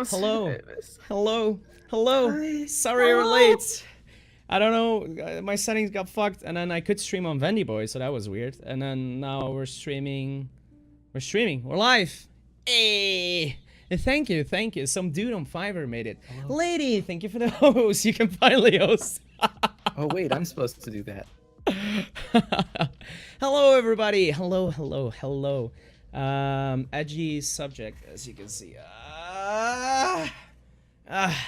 Hello. nervous. Hello. Hello. Hi. Sorry you're late. I don't know. My settings got fucked, and then I could stream on Vendy Boy, so that was weird. And then now we're streaming. We're live. Hey. Thank you. Some dude on Fiverr made it. Hello. Lady, thank you for the host. You can finally host. Oh wait, I'm supposed to do that. Hello, everybody. Hello. Edgy subject, as you can see.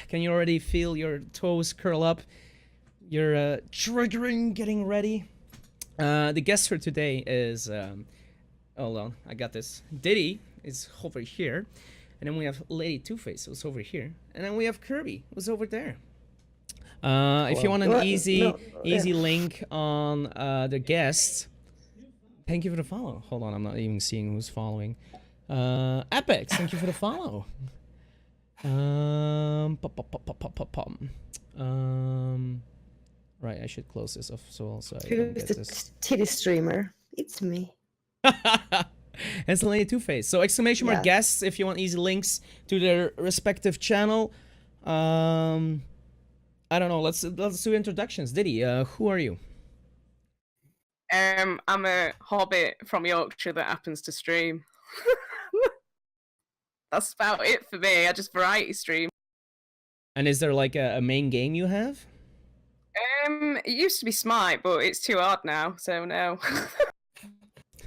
Can you already feel your toes curl up? You're triggering, getting ready. The guest for today is, hold on, I got this. Diddy is over here, and then we have Lady Two-Face, who's over here, and then we have Kirby, who's over there. If you want an easy link on the guests, thank you for the follow. Hold on, I'm not even seeing who's following. Apex, thank you for the follow. Right, I should close this off so also I don't Who's get the this. titty streamer? It's me. It's Lady Two-Face. So exclamation mark guests if you want easy links to their respective channel. I don't know. Let's do introductions. Diddy, who are you? I'm a hobbit from Yorkshire that happens to stream. That's about it for me. I just variety stream. And is there like a main game you have? It used to be Smite, but it's too hard now, so no.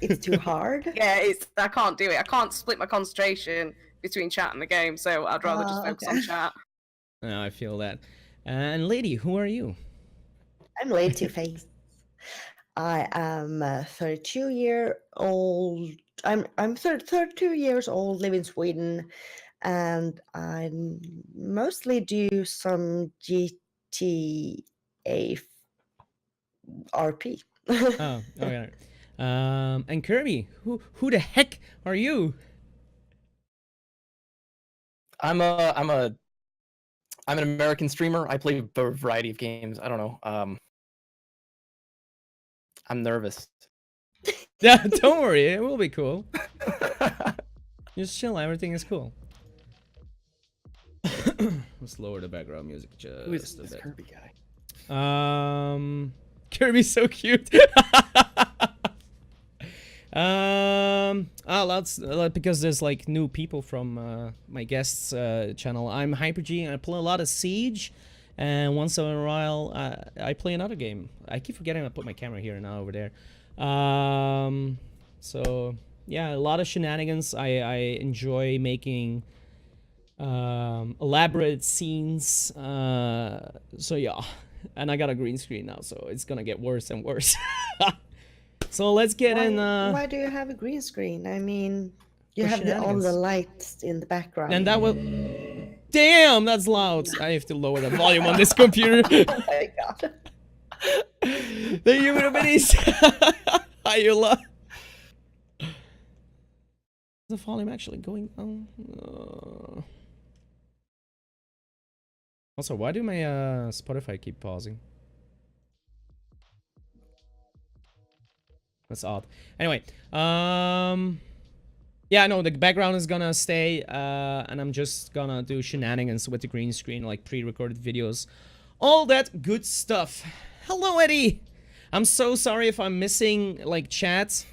It's too hard. Yeah, I can't do it. I can't split my concentration between chat and the game, so I'd rather just focus on chat. Oh, I feel that. And Lady, who are you? I'm Lady Two-Face. I am 32-year-old. I'm 32 years old, live in Sweden, and I mostly do some GTA RP. Oh, okay. And Kirby, who the heck are you? I'm an American streamer. I play a variety of games. I don't know. I'm nervous. Yeah, don't worry, it will be cool. Just chill, everything is cool. Let's lower the background music just Who is a this bit. Kirby guy? Kirby's so cute. That's because there's like new people from my guests channel. I'm Hyper-G and I play a lot of Siege, and once in a while I play another game. I keep forgetting I put my camera here and not over there. So yeah, a lot of shenanigans. I enjoy making elaborate scenes. So yeah, and I got a green screen now, so it's gonna get worse and worse. So let's get in. Why do you have a green screen? I mean, you have all the shenanigans. lights in the background. And that will. Damn, that's loud. I have to lower the volume on this computer. Oh my god. Thank you for the minis. Hi, you love. Is the volume actually going on? Also, why do my Spotify keep pausing? That's odd. Anyway, yeah, no, the background is gonna stay, and I'm just gonna do shenanigans with the green screen, like pre-recorded videos, all that good stuff. Hello, Eddie. I'm so sorry if I'm missing like chats,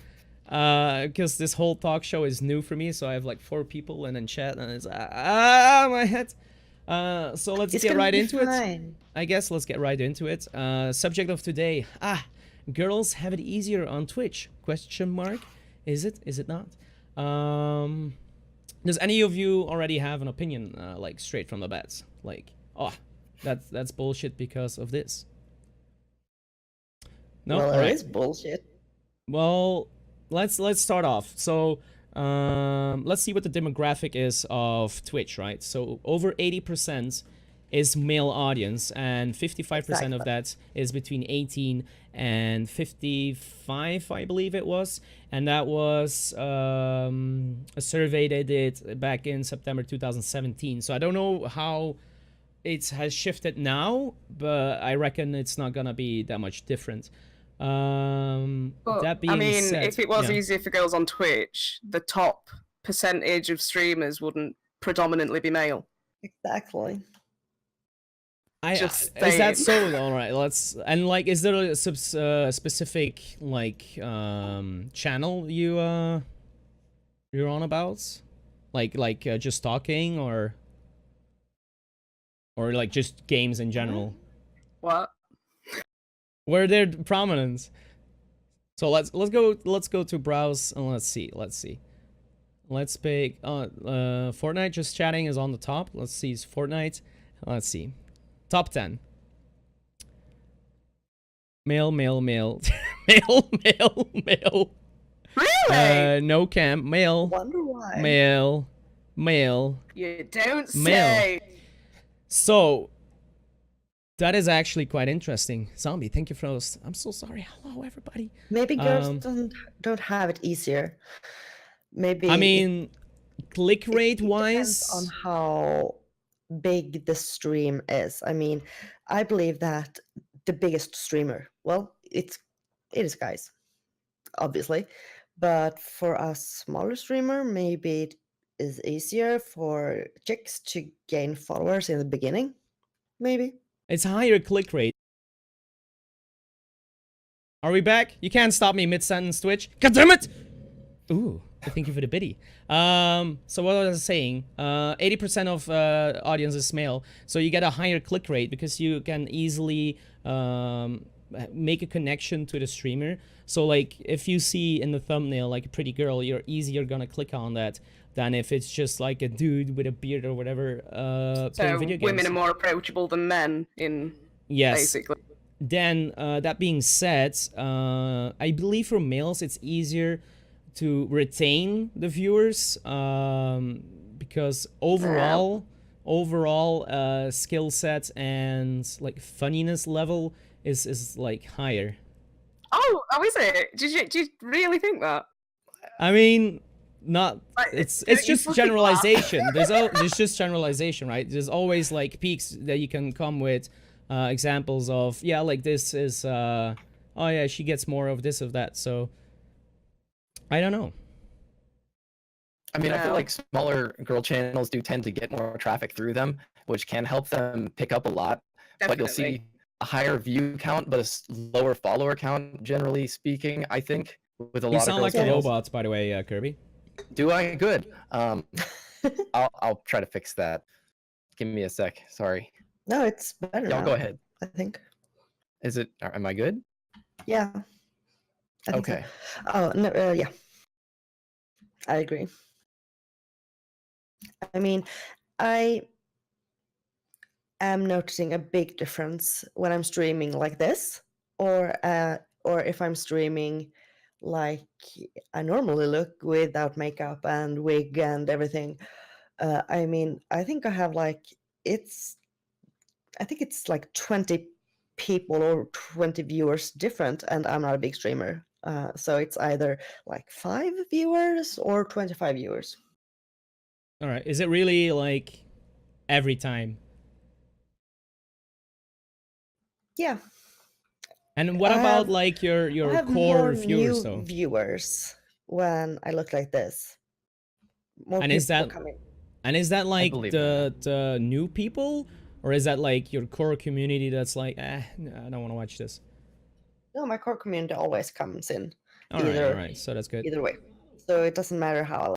because this whole talk show is new for me. So I have like 4 people and then chat, and it's my head. So let's get right into it. I guess let's get right into it. Subject of today. Girls have it easier on Twitch? Question mark. Is it? Is it not? Does any of you already have an opinion, like straight from the bat? Like, oh, that's bullshit because of this. No, well, all right. it is bullshit. Well, let's start off. So, let's see what the demographic is of Twitch, right? So over 80% is male audience, and 55% of that is between 18 and 55, I believe it was. And that was a survey they did back in September 2017. So I don't know how it has shifted now, but I reckon it's not gonna be that much different. That being I mean, said, if it was easier for girls on Twitch, the top percentage of streamers wouldn't predominantly be male. Exactly. Just Is that saying. so? All right, let's and like, is there a specific like channel you're on about, like just talking or like just games in general What? where they're prominent? So let's go to browse and let's see. Let's pick Fortnite. Just chatting is on the top. Let's see, it's Fortnite. Let's see, top 10. Male, male, male, male, male, male. Really? No cam. Male, Wonder why. male, male, You don't male. say. So that is actually quite interesting. Zombie, thank you for those. I'm so sorry. Hello, everybody. Maybe girls Um, don't have it easier. Maybe I it, mean, click it, rate it depends on wise, how big the stream is. I mean, I believe that the biggest streamer, well, it is guys, obviously, but for a smaller streamer, maybe it is easier for chicks to gain followers in the beginning. Maybe. it's higher click rate. Are we back? You can't stop me mid sentence, Twitch. God damn it! Ooh, thank you for the biddy. So what was I saying? 80% of audience is male, so you get a higher click rate because you can easily make a connection to the streamer. So like, if you see in the thumbnail like a pretty girl, you're easier gonna click on that than if it's just like a dude with a beard or whatever playing So video games. women are more approachable than men in Yes. basically. Then that being said, I believe for males it's easier to retain the viewers because overall skill set and like funniness level is like higher. Oh, is it? Do you really think that? I mean, not Like, it's don't you just fucking generalization. There's just generalization, right? There's always like peaks that you can come with examples of, yeah, like this is oh yeah, she gets more of this of that. So I don't know. I mean, I feel No. like smaller girl channels do tend to get more traffic through them, which can help them pick up a lot. But you'll Definitely. see a higher view count, but a lower follower count, generally speaking, I think, with a You lot of sound girl like a channels. robot, by the way, Kirby. Do I? Good. I'll try to fix that. Give me a sec. Sorry. No, it's better Y'all now, go ahead. I think. Is it? Am I good? Yeah. I think Okay. so. Oh, no, yeah. I agree. I mean, I am noticing a big difference when I'm streaming like this, or if I'm streaming like I normally look without makeup and wig and everything. I mean, I think I have like it's I think it's like 20 people or 20 viewers different, and I'm not a big streamer. So it's either like 5 viewers or 25 viewers. All right, is it really like every time? Yeah. And what I about have- like I your have core more viewers new though? viewers when I look like this. More And people is that coming. and is that like believe the new people, or is that like your core community that's like, no, I don't want to watch this? No, my core community always comes in. All right, so that's good. Either way. So it doesn't matter how.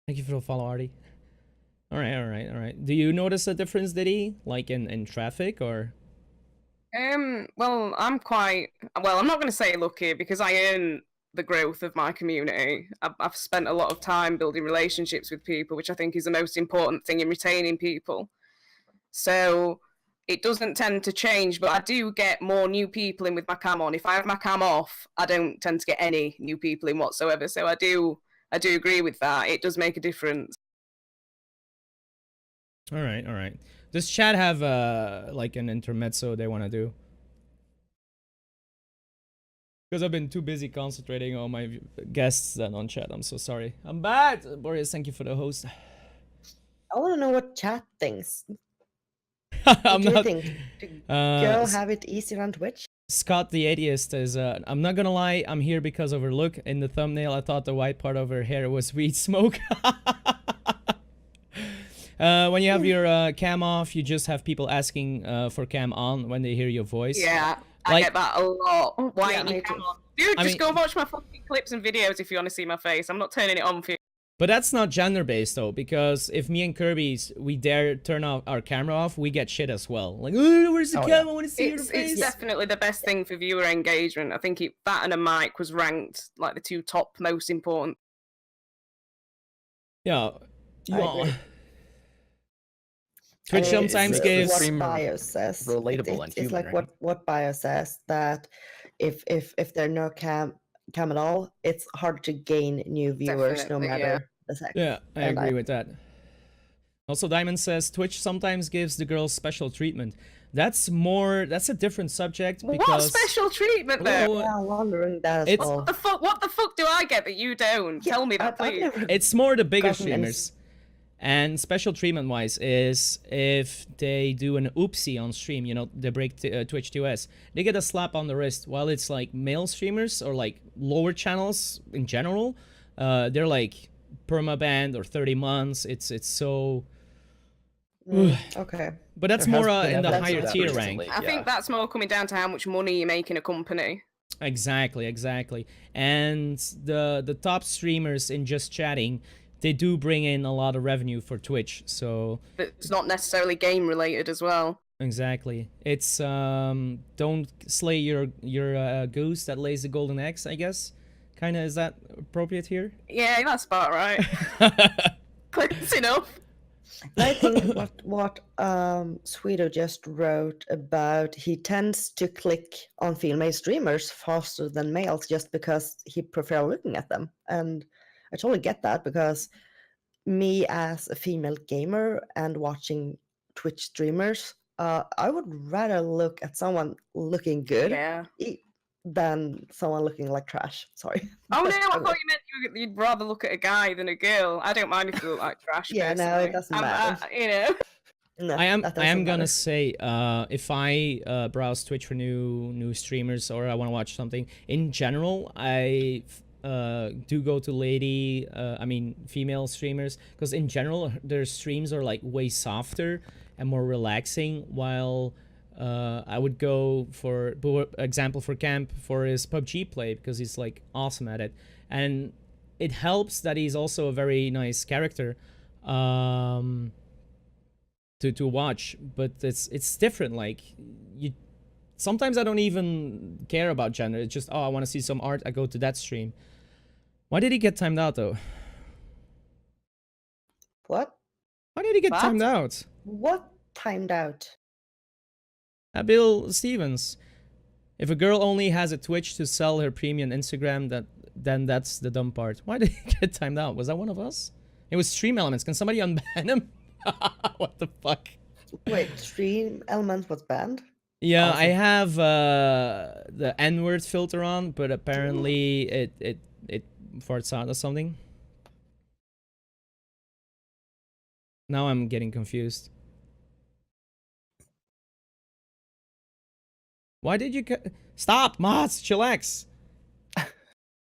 Thank you for the follow, Artie. All right. Do you notice a difference, Diddy, like in traffic or? Well, I'm not going to say lucky because I earn the growth of my community. I've spent a lot of time building relationships with people, which I think is the most important thing in retaining people. So it doesn't tend to change, but I do get more new people in with my cam on. If I have my cam off, I don't tend to get any new people in whatsoever. So I do agree with that. It does make a difference. All right. Does chat have like an intermezzo they want to do? Because I've been too busy concentrating on my guests than on chat. I'm so sorry. I'm bad. Boris, thank you for the host. I want to know what chat thinks. I'm Do you not. think girl have it easier on Twitch? Scott the atheist is. I'm not gonna lie. I'm here because of her look. In the thumbnail, I thought the white part of her hair was weed smoke. When you have your cam off, you just have people asking for cam on when they hear your voice. Yeah, I Like- get that a lot. Why Yeah, ain't you me come too. on? Dude, I just mean- go watch my fucking clips and videos if you want to see my face. I'm not turning it on for you. But that's not gender based though, because if me and Kirby's we dare turn off our camera off, we get shit as well. Like, oh, where's the Oh, cam? yeah. I want to see your It's face. definitely the best thing for viewer engagement. I think that and a mic was ranked like the 2 top most important. Yeah. I agree. Twitch And sometimes it's, gives. what Streamer bio says. relatable and It's human, like right? what bio says, that if there are no cam at all, it's hard to gain new viewers no Definitely, matter yeah. the sex. Yeah, I And agree with that. Also, Diamond says Twitch sometimes gives the girls special treatment. That's a different subject What because special treatment though? Well, Yeah, I'm wondering that as It's- well. What the fuck do I get that you don't? Yeah, Tell me that, I've please. never it's more the bigger gotten any streamers. And special treatment wise is if they do an oopsie on stream, you know, they break Twitch 2S, they get a slap on the wrist. While it's like male streamers or like lower channels in general, they're like permabanned or 30 months. It's so. Okay. But that's There has more been in the evidence higher of that tier recently, rank. I think that's more coming down to how much money you make in a company. Exactly. And the top streamers in just chatting, they do bring in a lot of revenue for Twitch. So But it's not necessarily game related as well. exactly, it's don't slay your goose that lays the golden eggs. I guess, kind of, is that appropriate here? Yeah, that's about right. Close enough. I think what Sweeto just wrote about, he tends to click on female streamers faster than males just because he prefers looking at them. And I totally get that, because me as a female gamer and watching Twitch streamers, I would rather look at someone looking good Yeah. than someone looking like trash. Sorry. Oh no, I But thought anyway. you meant you'd rather look at a guy than a girl. I don't mind if you look like trash. Yeah, no, personally. it doesn't matter. You know. No, I am that I am doesn't gonna matter. say if I browse Twitch for new streamers or I want to watch something in general, I do go to female streamers, because in general their streams are like way softer and more relaxing, while I would go for example for Camp for his PUBG play, because he's like awesome at it, and it helps that he's also a very nice character to watch. But it's different. Like, you sometimes I don't even care about gender. It's just, oh, I want to see some art, I go to that stream. Why did he get timed out though? What? Why did he get What? timed out? What timed out? Bill Stevens. If a girl only has a Twitch to sell her premium Instagram, then that's the dumb part. Why did he get timed out? Was that one of us? It was Stream Elements. Can somebody unban him? What the fuck? Wait, Stream Element was banned? Yeah, I Awesome. have the N-word filter on, but apparently it farts out or something. Now I'm getting confused. Why did you stop, Mods? Chillax.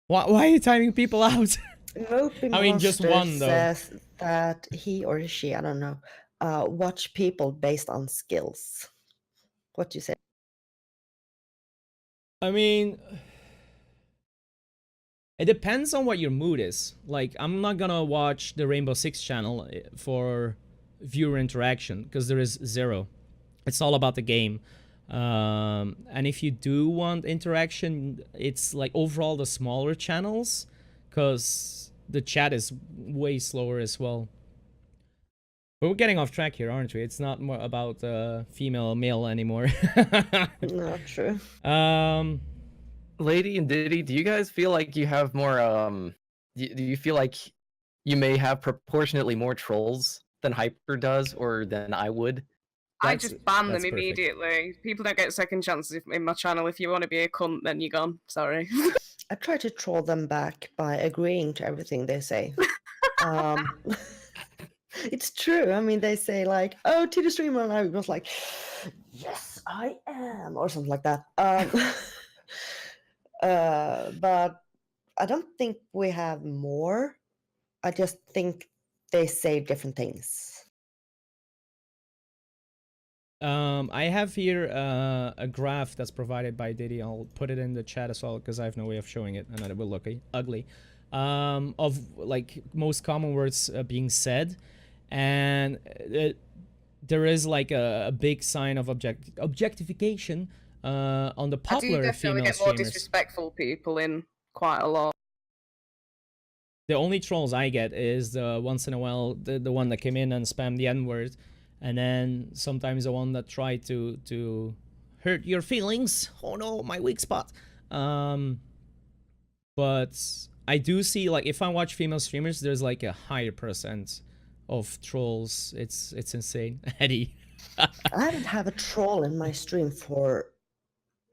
Why are you timing people out? Mopey I mean, just Monster one, though. says that he or she, I don't know, watch people based on skills. What do you say? I mean, it depends on what your mood is. Like, I'm not gonna watch the Rainbow Six channel for viewer interaction, because there is zero. It's all about the game. And if you do want interaction, it's like overall the smaller channels, because the chat is way slower as well. But we're getting off track here, aren't we? It's not more about female male anymore. No, true. Lady and Diddy, do you guys feel like you have more do you feel like you may have proportionately more trolls than Hyper does, or than I would? I That's- just ban them that's perfect. immediately. People don't get second chances in my channel. If you want to be a cunt, then you're gone. Sorry. I try to troll them back by agreeing to everything they say. It's true. I mean, they say like, "Oh, to the streamer," and I was like, "Yes, I am," or something like that. But I don't think we have more. I just think they say different things. I have here a graph that's provided by Diddy. I'll put it in the chat as well because I have no way of showing it, and then it will look ugly. Of like most common words being said, and there is like a big sign of objectification on the I do popular definitely female get more streamers. disrespectful people in quite a lot. The only trolls I get is the once in a while the one that came in and spammed the N-word, and then sometimes the one that tried to hurt your feelings. Oh no, my weak spot. But I do see, like, if I watch female streamers, there's like a higher percent of trolls. It's insane. Eddie. I didn't have a troll in my stream for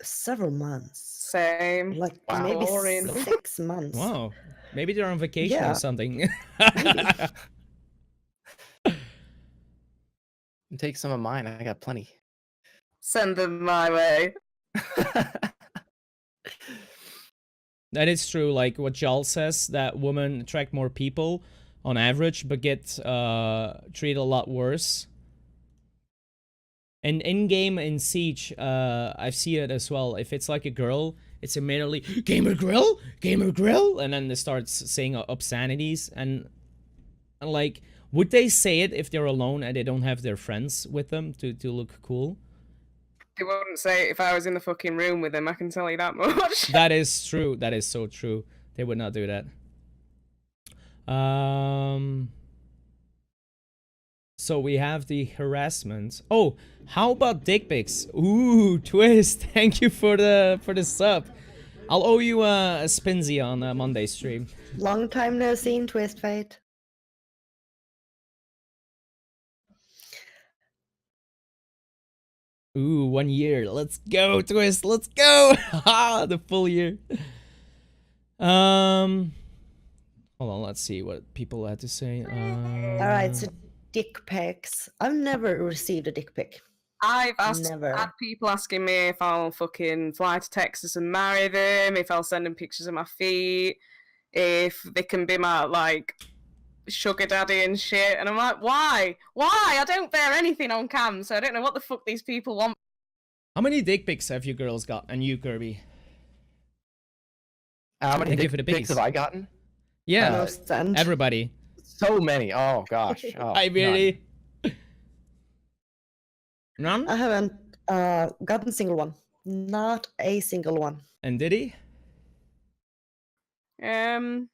several months. Same. Like Wow. maybe Boring. 6 months. Wow. Maybe they're on vacation Yeah. or something. Take some of mine. I got plenty. Send them my way. That is true. Like what Jal says, that women attract more people on average, but get treated a lot worse. And in-game in Siege, I've seen it as well. If it's like a girl, it's immediately, gamer grill, and then they start saying obscenities. And like, would they say it if they're alone and they don't have their friends with them to look cool? They wouldn't say it if I was in the fucking room with them, I can tell you that much. That is true. That is so true. They would not do that. So we have the harassment. Oh, how about dick pics? Ooh, Twist. Thank you for the sub. I'll owe you a Spinsy on Monday stream. Long time no seen, Twist Fate. Ooh, 1 year. Let's go, Twist. Let's go. The full year. Hold on. Let's see what people had to say. All right, so dick pics. I've never received a dick pic. I've Never. had people asking me if I'll fucking fly to Texas and marry them, if I'll send them pictures of my feet, if they can be my, like, sugar daddy and shit. And I'm like, why? Why? I don't bear anything on cam, so I don't know what the fuck these people want. How many dick pics have you girls got? And you, Kirby? How many Thank you dick for the pics pics. have I gotten? Yeah, No send. everybody. So many. Oh gosh. Oh, Hi, none. Beardy. None? I haven't gotten a single one. Not a single one. And did he? No,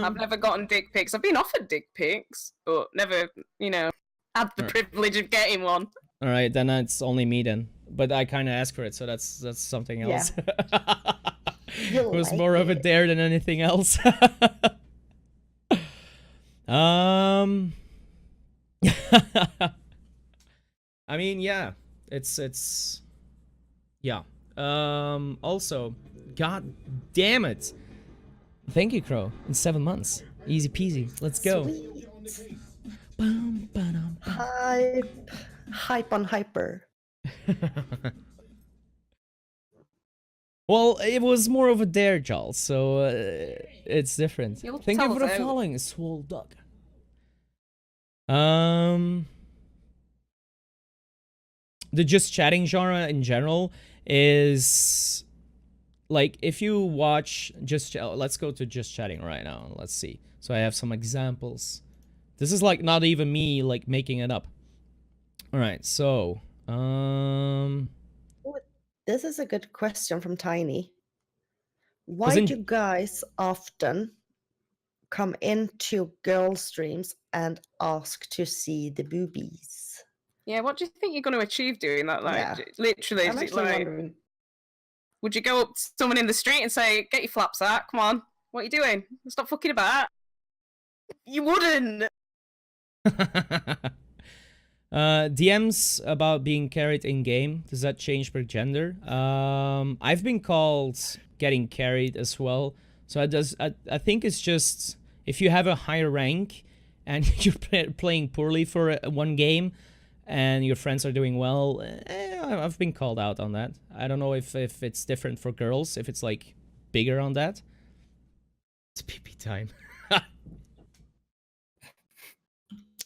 I've never gotten dick pics. I've been offered dick pics, but never, you know, had the privilege of getting one. All right, then it's only me then. But I kind of asked for it, so that's something Yeah. else. You'll It was like more of a it. dare than anything else. I mean, yeah, it's yeah. Also, god damn it. Thank you, Crow. In 7 months. Easy peasy. Let's go. Sweet. Bum, ba-dum, bum. Hype. Hype on hyper. Well, it was more of a dare, Jarl, so it's different. You'll Thank you tell for the us out. following, Swole Duck. The just chatting genre in general is like, if you watch let's go to just chatting right now. Let's see. So I have some examples. This is like not even me like making it up. All right, so This is a good question from Tiny. Why Wasn't- do guys often come into girl streams and ask to see the boobies? Yeah, what do you think you're going to achieve doing that? Like, Yeah. literally, I'm is it actually like, wondering. would you go up to someone in the street and say, "Get your flaps out, come on, what are you doing? Stop fucking about"? You wouldn't. DMs about being carried in game, does that change per gender? I've been called getting carried as well, so I think it's just if you have a higher rank and you're playing poorly for one game and your friends are doing well, I've been called out on that. I don't know if it's different for girls, if it's like bigger on that. It's PP time.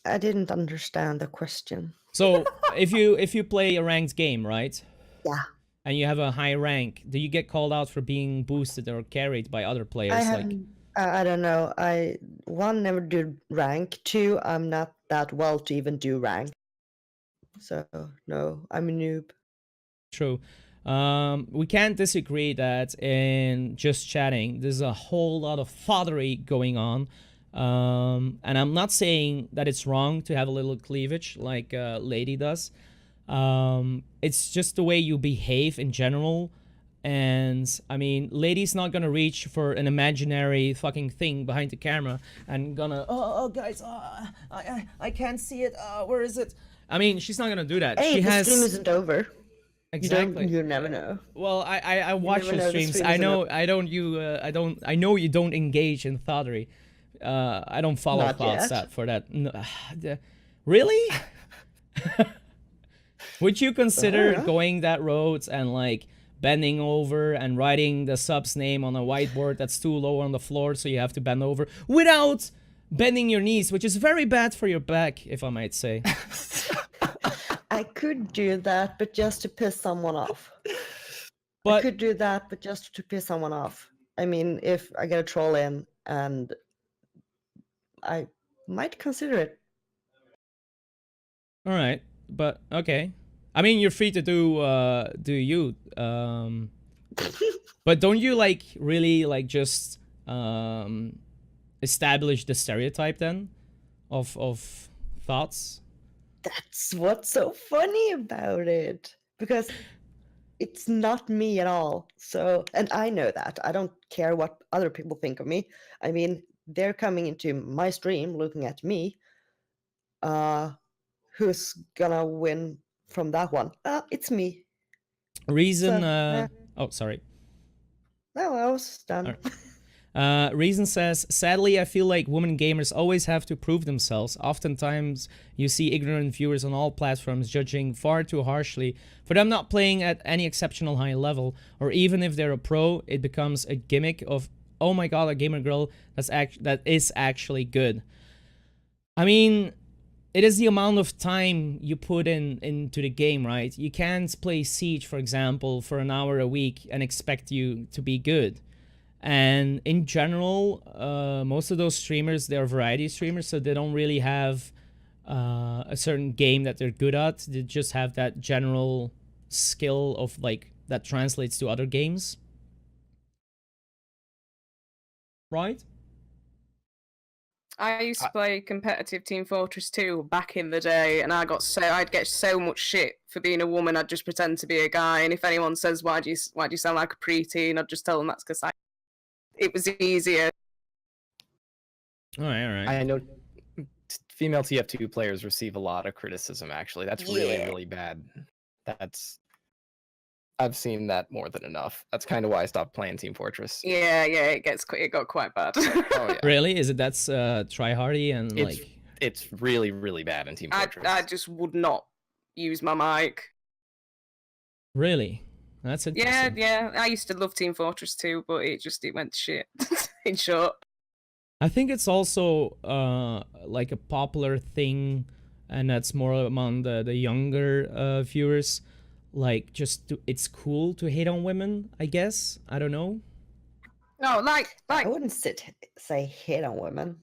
I didn't understand the question. So if you play a ranked game, right? Yeah. And you have a high rank, do you get called out for being boosted or carried by other I players? have, Like, I don't know. One, never did rank. Two, I'm not that well to even do rank. So no, I'm a noob. true. We can't disagree that in just chatting, there's a whole lot of foddery going on. And I'm not saying that it's wrong to have a little cleavage like Lady does. It's just the way you behave in general. And I mean, Lady's not gonna reach for an imaginary fucking thing behind the camera and gonna, oh guys, I can't see it. Where is it? I mean, she's not gonna do that. Hey, She the has stream isn't over. exactly. You never know. Well, I watch never your know the streams. stream I isn't know I know you don't engage in thottery. I don't follow Not yet. Thoughtstat for that. No, really? Would you consider know. going that road and like bending over and writing the sub's name on a whiteboard that's too low on the floor, so you have to bend over without bending your knees, which is very bad for your back, if I might say. I could do that, but just to piss someone off. I But could do that, but just to piss someone off. I mean, if I get a troll in, and I might consider it. all right, but okay. I mean, you're free to do you. But don't you like really like just establish the stereotype then of thoughts? That's what's so funny about it, because it's not me at all. So, and I know that. I don't care what other people think of me. I mean, they're coming into my stream looking at me. Who's gonna win from that one? It's me. Reason. So, Oh, sorry. No, I was done. Reason says, sadly, I feel like women gamers always have to prove themselves. Oftentimes, you see ignorant viewers on all platforms judging far too harshly for them not playing at any exceptional high level, or even if they're a pro, it becomes a gimmick of, oh my god, a gamer girl that is actually good. I mean, it is the amount of time you put into the game, right? You can't play Siege, for example, for an hour a week and expect you to be good. And in general, most of those streamers, they're variety streamers, so they don't really have a certain game that they're good at. They just have that general skill of like that translates to other games, right? I used to play competitive Team Fortress 2 back in the day, and I'd get so much shit for being a woman. I'd just pretend to be a guy, and if anyone says why do you sound like a preteen, I'd just tell them that's because it was easier. All right. I know female TF2 players receive a lot of criticism. Actually, that's really, really bad. I've seen that more than enough. That's kind of why I stopped playing Team Fortress. Yeah, it got quite bad. Oh yeah. Really? Is it that's tryhardy and it's really, really bad in Team Fortress. I just would not use my mic. Really? That's interesting. Yeah. I used to love Team Fortress 2, but it went to shit. In short. I think it's also like a popular thing, and that's more among the younger viewers. Like, it's cool to hate on women, I guess. I don't know. No, like I wouldn't say hit on women.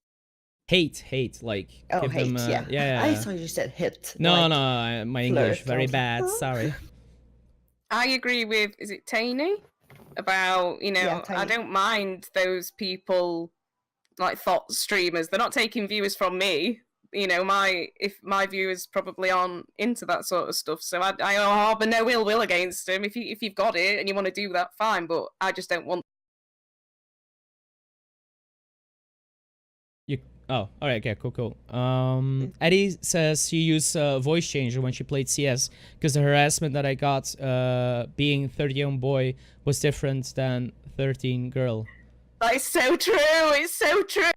Hate, like Oh, give hate, them. yeah. I thought you said hit. No, like, no, my English very flirt. bad. Sorry. I agree with, is it Taney? About, Yeah, I don't mind those people, like thought streamers. They're not taking viewers from me. If my viewers probably aren't into that sort of stuff, so I harbor no ill will against them. If you've got it and you want to do that, fine. But I just don't want. Oh, all right, okay, cool. Eddie says she used voice changer when she played CS because the harassment that I got being 30 young boy was different than 13 girl. That's so true. It's so true.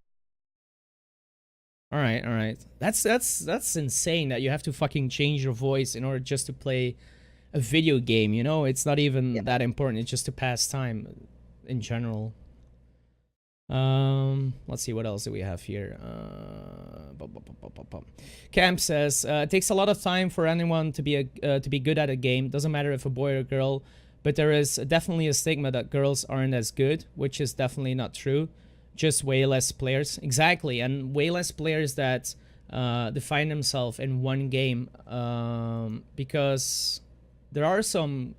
All right. That's insane that you have to fucking change your voice in order just to play a video game, It's not even that important. It's just to pass time in general. Let's see, what else do we have here? Camp says it takes a lot of time for anyone to be good at a game. Doesn't matter if a boy or a girl, but there is definitely a stigma that girls aren't as good, which is definitely not true. Just way less players, exactly, and way less players that define themselves in one game. Because there are some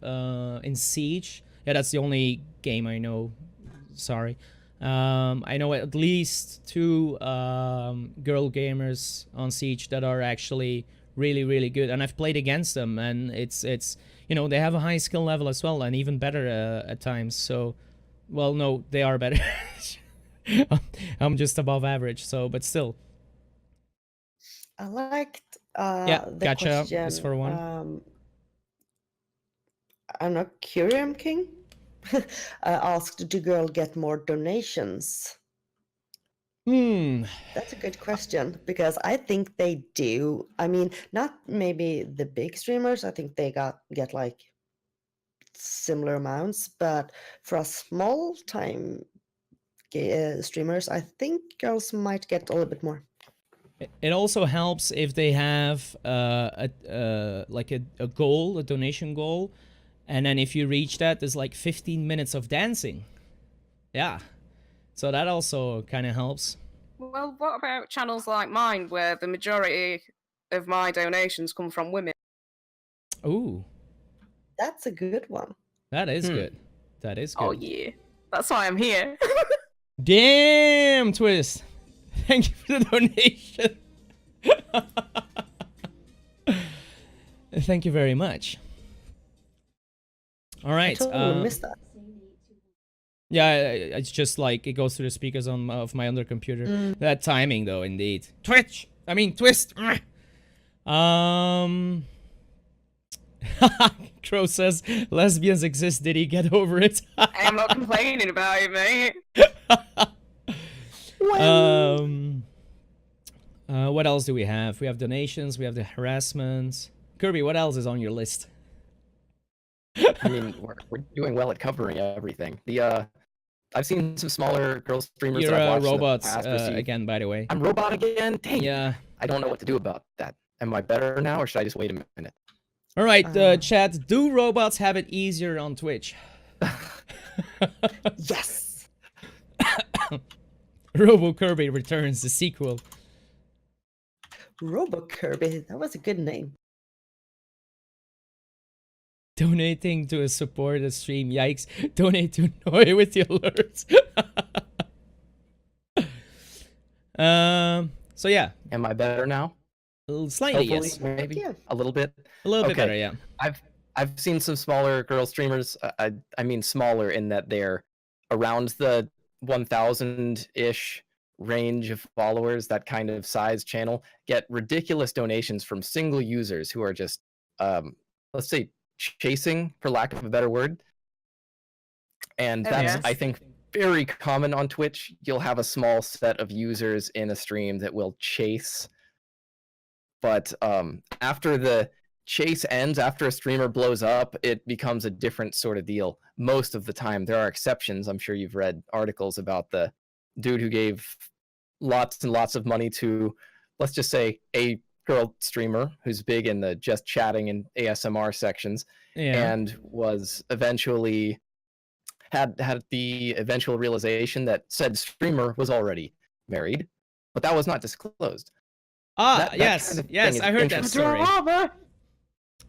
in Siege. Yeah, that's the only game I know. Sorry. I know at least 2 girl gamers on Siege that are actually really, really good, and I've played against them, and it's you know, they have a high skill level as well, and even better at times. So, well, no, they are better. I'm just above average, so, but still. I liked Yeah, the gotcha question. is for one. I'm not Curium King. Asked, do girl get more donations? That's a good question, because I think they do. I mean, not maybe the big streamers. I think they get like similar amounts, but for us small time streamers, I think girls might get a little bit more. It also helps if they have like a goal, a donation goal, and then if you reach that, there's like 15 minutes of dancing. Yeah, so that also kind of helps. Well, what about channels like mine, where the majority of my donations come from women? Ooh, That's a good one. that is good. That is good. Oh yeah, that's why I'm here. Damn, Twist. Thank you for the donation. Thank you very much. All right. I totally missed that. Yeah, it's just like it goes through the speakers of my other computer. That timing, though, indeed. Twist. Crow says lesbians exist. Did he get over it? I'm not complaining about it, mate. What else do we have? We have donations. We have the harassment. Kirby, what else is on your list? I mean, we're doing well at covering everything. I've seen some smaller girl streamers. You're that I've a watched in the robot past receive- again, by the way. I'm robot again. Dang. Yeah. I don't know what to do about that. Am I better now, or should I just wait a minute? All right, chat. Do robots have it easier on Twitch? Yes. Robo Kirby returns, the sequel. Robo Kirby. That was a good name. Donating to a support a stream. Yikes. Donate to Noi with the alerts. So yeah. Am I better now? Slightly, Hopefully, yes. maybe Yeah. a little bit. A little bit Okay. better, yeah. I've seen some smaller girl streamers. I mean smaller in that they're around the 1,000-ish range of followers, that kind of size channel, get ridiculous donations from single users who are just, let's say, chasing, for lack of a better word. And that's, Yes. I think, very common on Twitch. You'll have a small set of users in a stream that will chase. But after the chase ends, after a streamer blows up, it becomes a different sort of deal. Most of the time. There are exceptions. I'm sure you've read articles about the dude who gave lots and lots of money to, let's just say, a girl streamer who's big in the just chatting and ASMR sections, and was eventually had the eventual realization that said streamer was already married, but that was not disclosed. That Yes, kind of yes, thing I is heard that interesting. story.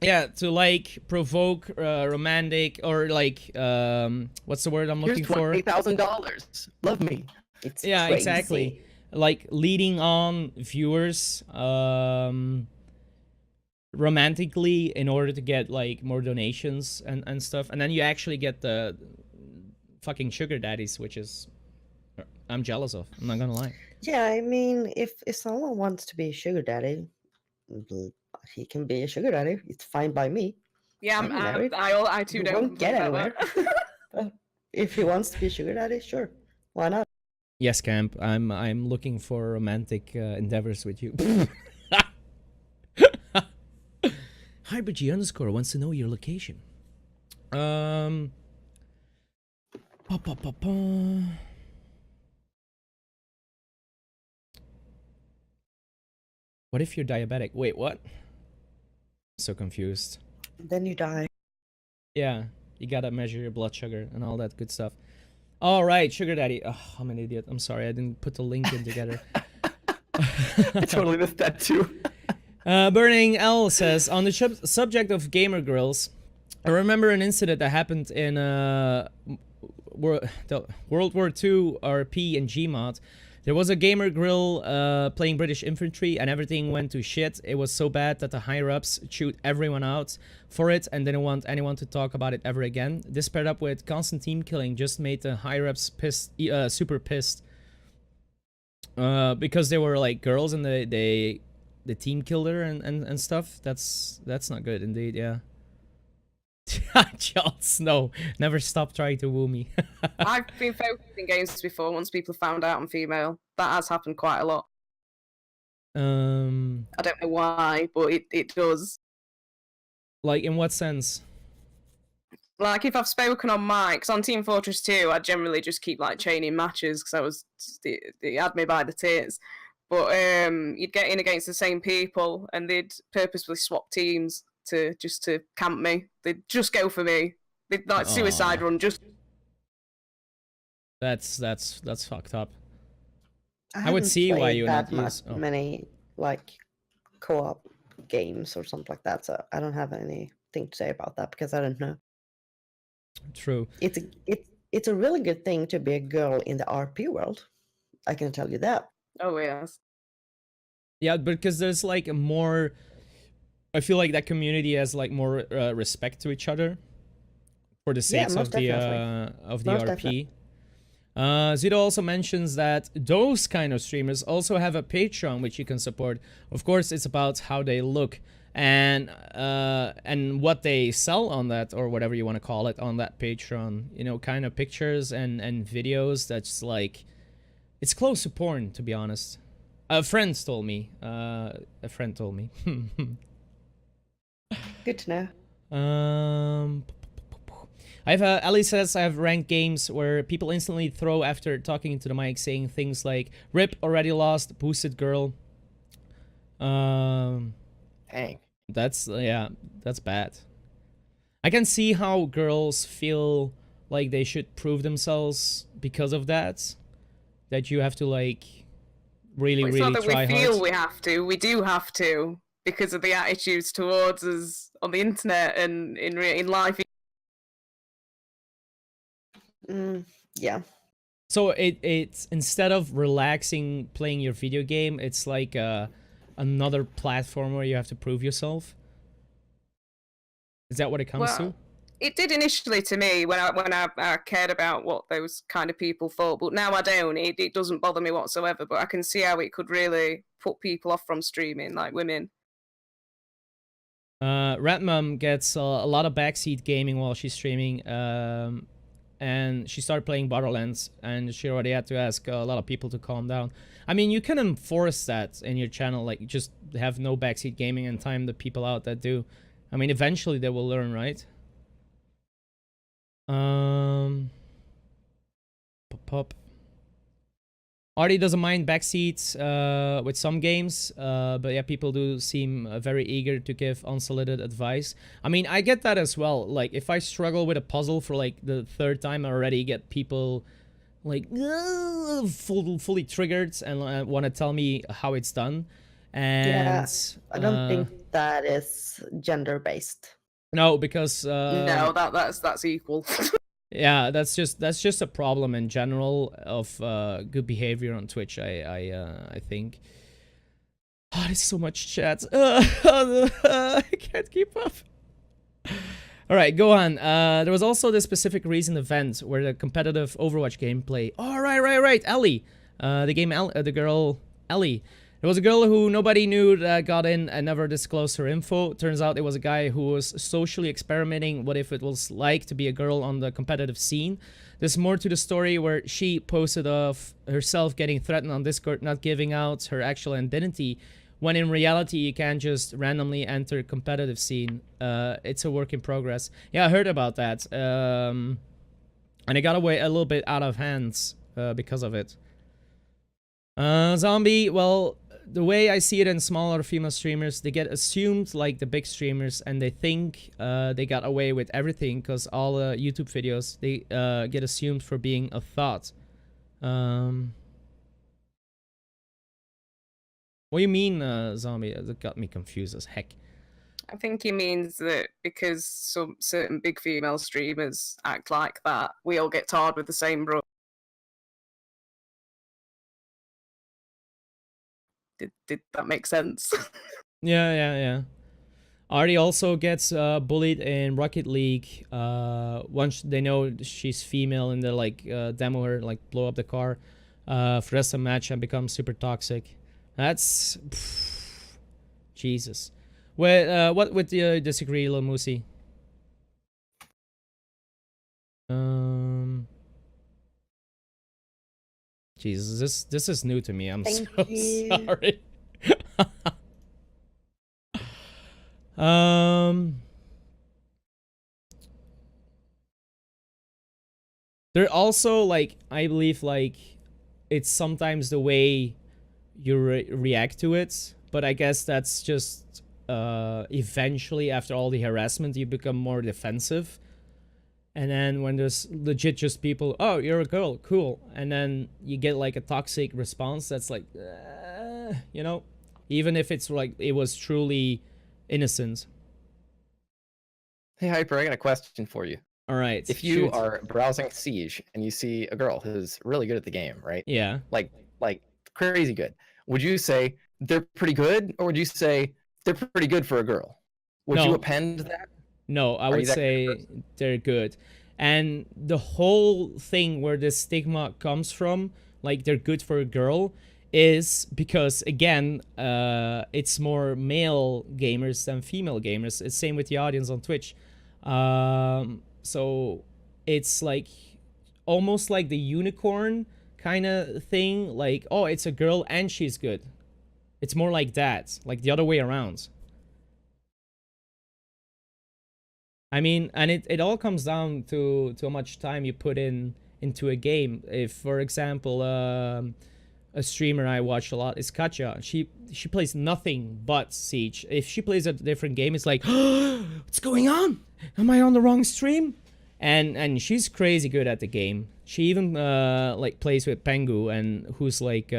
Yeah, to like provoke romantic or like what's the word I'm looking Here's for? $28,000. Love me. It's Yeah, crazy. exactly. Like leading on viewers romantically in order to get like more donations and stuff, and then you actually get the fucking sugar daddies, which is I'm jealous of. I'm not gonna lie. Yeah, I mean, if someone wants to be a sugar daddy, he can be a sugar daddy. It's fine by me. Yeah, I'm married. I too You don't won't get complain about anywhere. that. But if he wants to be a sugar daddy, sure, why not? Yes, Camp. I'm looking for romantic endeavors with you. HybridG underscore wants to know your location. What if you're diabetic? Wait, what? So confused. Then you die. Yeah, you gotta measure your blood sugar and all that good stuff. All right, sugar daddy. Oh, I'm an idiot. I'm sorry, I didn't put the link in together. I totally missed that too. Burning L says, on the subject of gamer grills, I remember an incident that happened in the World War II RP and Gmod. There was a gamer grill playing British infantry, and everything went to shit. It was so bad that the higher-ups chewed everyone out for it and didn't want anyone to talk about it ever again. This paired up with constant team killing just made the higher-ups pissed, super pissed. Because they were like girls and the team killed her and stuff. That's not good indeed, yeah. Jon Snow, never stop trying to woo me. I've been focused in games before once people found out I'm female. That has happened quite a lot. I don't know why, but it does. Like, in what sense? Like, if I've spoken on mic, 'cause on Team Fortress 2, I generally just keep, like, chaining matches, because they had me by the tits. But you'd get in against the same people, and they'd purposefully swap teams to camp me. They'd just go for me. They'd, like, suicide run, just... That's fucked up. I would haven't see why played you would that not use... many, like, co-op games or something like that, so I don't have anything to say about that, because I don't know. True. It's a really good thing to be a girl in the RP world. I can tell you that. Oh, yes. Yeah, because there's like a more... I feel like that community has like more respect to each other for the sakes of the RP. Zudo also mentions that those kind of streamers also have a Patreon which you can support. Of course, it's about how they look and what they sell on that, or whatever you want to call it, on that Patreon. You know, kind of pictures and videos that's like, it's close to porn, to be honest. A friend told me. Good to know. I have Ellie says, I have ranked games where people instantly throw after talking into the mic, saying things like "Rip, already lost, boosted girl." Dang. That's bad. I can see how girls feel like they should prove themselves because of that. That you have to like really It's not that try we feel hard. we have to. We do have to, because of the attitudes towards us on the internet and in life. Yeah. So it's instead of relaxing playing your video game, it's like another platform where you have to prove yourself. Is that what it comes to? It did initially to me when I cared about what those kind of people thought, but now I don't. It doesn't bother me whatsoever. But I can see how it could really put people off from streaming, like women. Ratmum gets a lot of backseat gaming while she's streaming, and she started playing Borderlands, and she already had to ask a lot of people to calm down. I mean, you can enforce that in your channel, like just have no backseat gaming and time the people out that do. I mean, eventually they will learn, right? Pop. Artie doesn't mind backseats with some games, but yeah, people do seem very eager to give unsolicited advice. I mean, I get that as well. Like, if I struggle with a puzzle for like the third time, I already get people like fully triggered and want to tell me how it's done. And yeah, I don't think that is gender-based. No, because no, that's equal. yeah, that's just a problem in general of good behavior on Twitch. I think. Oh, there's so much chat. I can't keep up. All right, go on. There was also this specific reason event where the competitive Overwatch gameplay. Oh, right. Ellie, the girl Ellie. There was a girl who nobody knew that got in and never disclosed her info. Turns out it was a guy who was socially experimenting what if it was like to be a girl on the competitive scene. There's more to the story where she posted of herself getting threatened on Discord, not giving out her actual identity, when in reality you can't just randomly enter competitive scene. It's a work in progress. Yeah, I heard about that. And it got away a little bit out of hands because of it. Zombie, well, the way I see it in smaller female streamers, they get assumed like the big streamers, and they think they got away with everything because all the YouTube videos, they get assumed for being a thought. What do you mean, zombie? That got me confused as heck. I think he means that because some certain big female streamers act like that, we all get tarred with the same brush. Did that make sense? Yeah. Artie also gets bullied in Rocket League. Once they know she's female and they like demo her, like blow up the car for the rest of the match and become super toxic. That's Jesus. What would you disagree, Lil Moosey? Jesus, this is new to me. I'm Thank so you. sorry. They're also like, I believe like it's sometimes the way you react to it, but I guess that's just eventually after all the harassment you become more defensive, and then when there's legit just people, oh, you're a girl, cool, and then you get like a toxic response that's like you know, even if it's like it was truly innocent. Hey, Hyper, I got a question for you. All right, If you shoot. are browsing Siege and you see a girl who's really good at the game, right? Yeah. Like crazy good. Would you say they're pretty good, or would you say they're pretty good for a girl? Would you No. append that? No, I Are you would that kind of say person? they're good. And the whole thing where this stigma comes from, like they're good for a girl, is because, again, it's more male gamers than female gamers. It's same with the audience on Twitch. So it's like almost like the unicorn kind of thing. Like, oh, it's a girl and she's good. It's more like that, like the other way around. I mean, and it all comes down to how much time you put into a game. If, for example, a streamer I watch a lot is Katja. She plays nothing but Siege. If she plays a different game, it's like, what's going on? Am I on the wrong stream? And she's crazy good at the game. She even like plays with Pengu, and who's like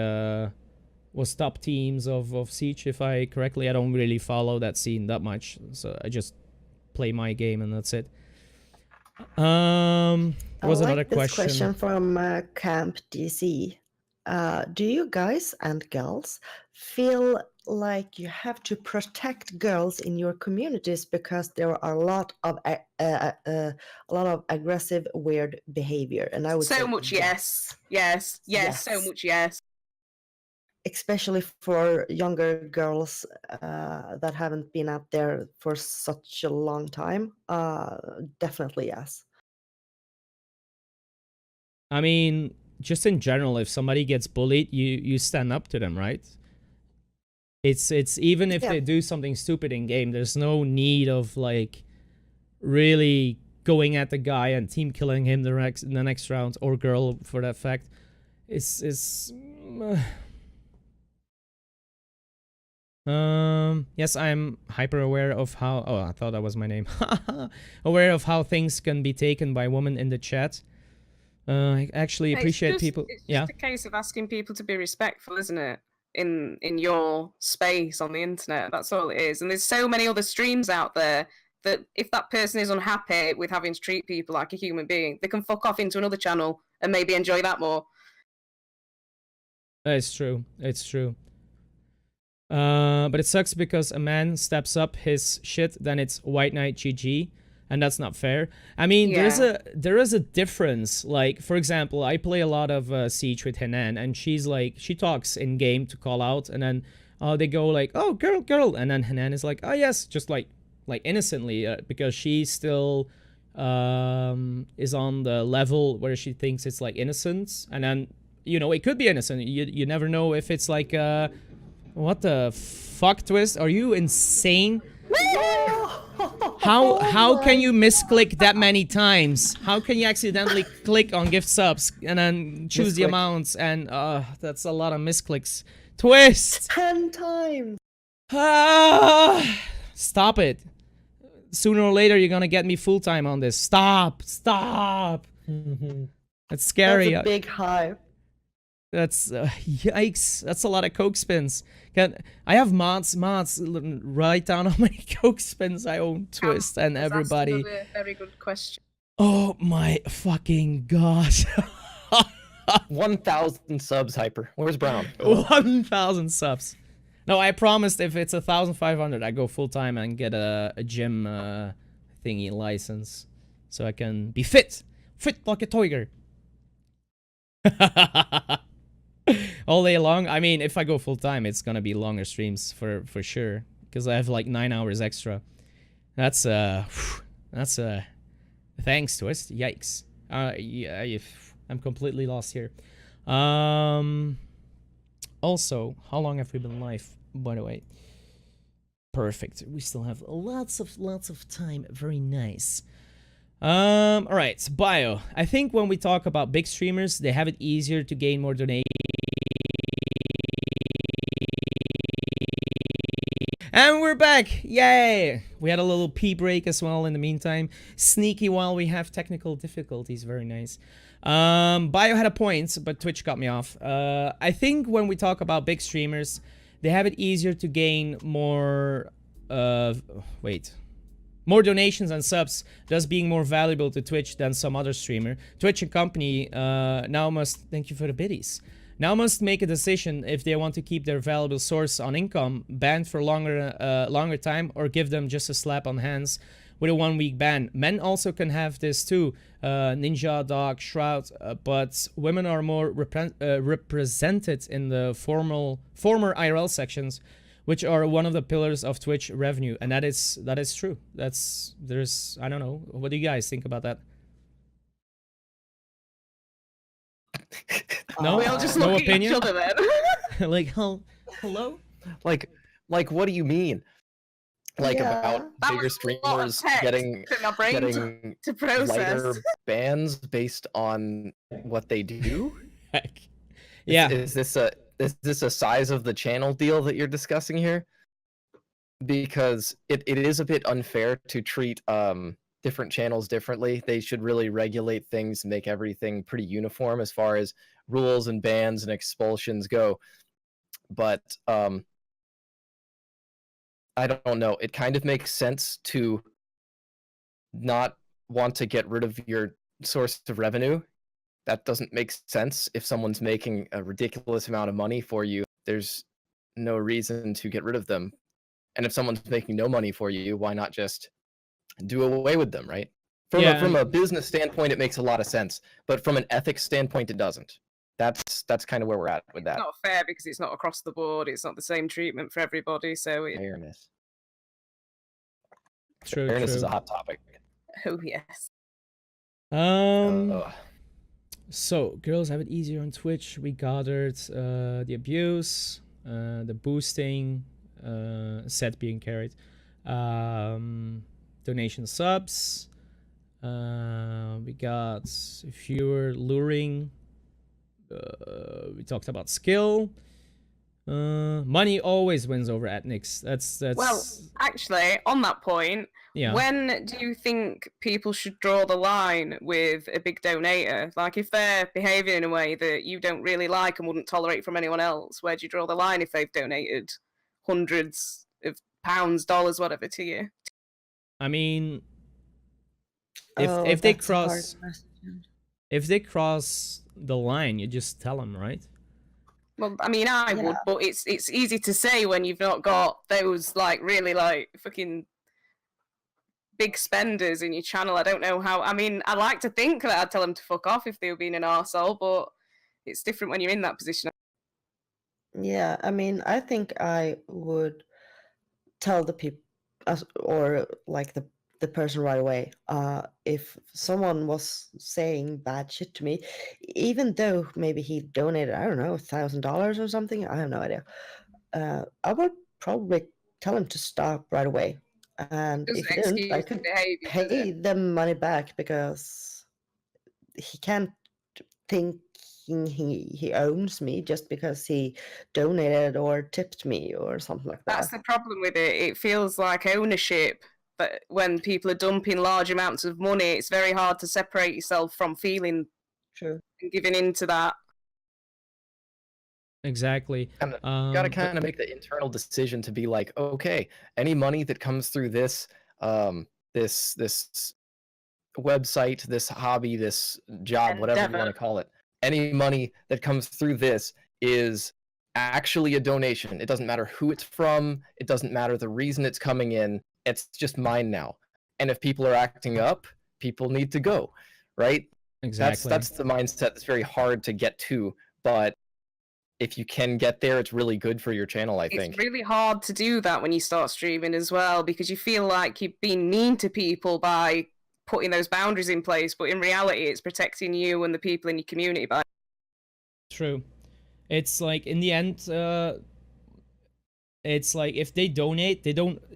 was top teams of Siege, if I correctly. I don't really follow that scene that much, so I just play my game and that's it. There was another this question question. from Camp DC. Do you guys and girls feel like you have to protect girls in your communities because there are a lot of aggressive, weird behavior? And I would say So much yes. Yes, so Yes. much yes. Especially for younger girls that haven't been out there for such a long time. Definitely yes. I mean, just in general, if somebody gets bullied, you stand up to them, right? It's even if they do something stupid in game, there's no need of like really going at the guy and team killing him in the next round, or girl for that fact. It's yes, I'm hyper aware of how, oh, I thought that was my name. Aware of how things can be taken by women in the chat. I actually appreciate people. It's Yeah. just a case of asking people to be respectful, isn't it? In your space on the internet, that's all it is. And there's so many other streams out there that if that person is unhappy with having to treat people like a human being, they can fuck off into another channel and maybe enjoy that more. It's true. It's true. But it sucks because a man steps up his shit, then it's White Knight GG, and that's not fair. I mean, Yeah. there is a difference. Like, for example, I play a lot of Siege with Hanan, and she's like, she talks in game to call out, and then they go like, oh, girl, and then Hanan is like, oh yes, just like innocently, because she still is on the level where she thinks it's like innocent, and then, you know, it could be innocent. You never know if it's like what the fuck, Twist? Are you insane? How can you misclick that many times? How can you accidentally click on gift subs and then choose the Misclick. amounts? And that's a lot of misclicks Twist! 10 times. Ah, stop it. Sooner or later, you're gonna get me full-time on this. Stop! Stop! That's scary. That's a big hype. That's yikes. That's a lot of coke spins. I have mods. Write down how many coke spins I own. Twist and That's everybody. another very good question. Oh my fucking god. 1,000 subs, Hyper. Where's Brown? 1,000 subs. No, I promised if it's 1,500, I go full time and get a gym thingy license, so I can be fit like a tiger. All day long. I mean, if I go full time, it's gonna be longer streams for sure, because I have like 9 hours extra. That's thanks, Twist. Yikes. Yeah, I'm completely lost here. Also, how long have we been live, by the way? Perfect. We still have lots of time. Very nice. All right, bio. I think when we talk about big streamers, they have it easier to gain more donations. And we're back! Yay! We had a little pee break as well in the meantime. Sneaky while we have technical difficulties. Very nice. Bio had a point, but Twitch got me off. I think when we talk about big streamers, they have it easier to gain more... more donations and subs, thus being more valuable to Twitch than some other streamer. Twitch and company now must... Thank you for the biddies. Now must make a decision if they want to keep their valuable source on income banned for longer time, or give them just a slap on hands with a 1-week ban. Men also can have this too. Ninja, Dog, Shroud, but women are more represented in the former IRL sections, which are one of the pillars of Twitch revenue, and that is true. I don't know. What do you guys think about that? No, We all just no look opinion. at each other then. Like, hello? Like, what do you mean? Like, Yeah. about That bigger was a lot of streamers text getting for my brain to process. lighter bans based on what they do? Heck. Yeah. Is this a size of the channel deal that you're discussing here? Because it is a bit unfair to treat different channels differently. They should really regulate things and make everything pretty uniform as far as rules and bans and expulsions go. But I don't know. It kind of makes sense to not want to get rid of your source of revenue. That doesn't make sense. If someone's making a ridiculous amount of money for you, there's no reason to get rid of them. And if someone's making no money for you, why not just do away with them, right? From a business standpoint, it makes a lot of sense. But from an ethics standpoint, it doesn't. That's kind of where we're at with that. It's not fair because it's not across the board. It's not the same treatment for everybody. So Fairness. True. Fairness is a hot topic. oh yes. So girls have it easier on Twitch. We gathered the abuse, the boosting, set being carried, donation subs. We got fewer luring. We talked about skill. Money always wins over ethnics. That's Well, actually, on that point, yeah. when do you think people should draw the line with a big donator? Like, if they're behaving in a way that you don't really like and wouldn't tolerate from anyone else, where do you draw the line if they've donated hundreds of pounds, dollars, whatever to you? I mean, if they cross the line, you just tell them, right? Well, I mean, I would, but it's easy to say when you've not got those like really like fucking big spenders in your channel. I don't know how. I mean, I like to think that I'd tell them to fuck off if they were being an arsehole, but it's different when you're in that position. Yeah, I mean, I think I would tell the people, or like the person right away, if someone was saying bad shit to me, even though maybe he donated, I don't know, $1,000 or something, I have no idea. I would probably tell him to stop right away. And if he didn't, I could pay them money back, because he can't think he owns me just because he donated or tipped me or something like That's that. the problem with it. It feels like ownership, but when people are dumping large amounts of money, it's very hard to separate yourself from feeling True. and giving into that. Exactly. And you gotta But kind of make the internal decision to be like, okay, any money that comes through this this website, this hobby, this job, whatever you want to call it, any money that comes through this is actually a donation. It doesn't matter who it's from, it doesn't matter the reason it's coming in, it's just mine now. And if people are acting up, people need to go, right? exactly. That's the mindset that's very hard to get to, but if you can get there, it's really good for your channel, I think. It's really hard to do that when you start streaming as well, because you feel like you've been mean to people by putting those boundaries in place, but in reality it's protecting you and the people in your community by True. It's like in the end, it's like if they donate,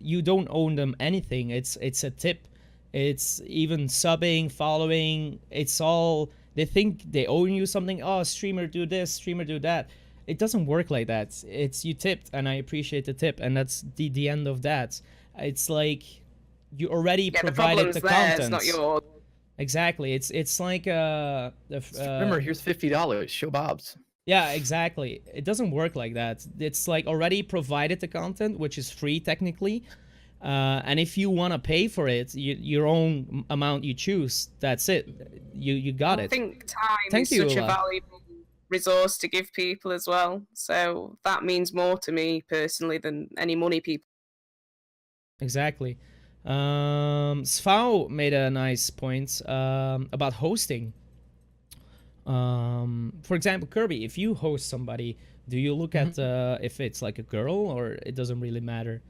you don't own them anything. It's a tip. It's even subbing, following. It's all they think they own you something. Oh, streamer do this, streamer do that. It doesn't work like that. It's you tipped, and I appreciate the tip, and that's the end of that. It's like you already the provided problem's the theirs, content. not yours. Exactly. It's like Remember, here's $50. Show Bob's. yeah, exactly. It doesn't work like that. It's like already provided the content, which is free technically. And if you want to pay for it, your own amount you choose, that's it. You got I it. think time Thank is you, such a Ula. valuable resource to give people as well. So that means more to me personally than any money people. Exactly. Svao made a nice point about hosting. For example, Kirby, if you host somebody, do you look at if it's like a girl or it doesn't really matter?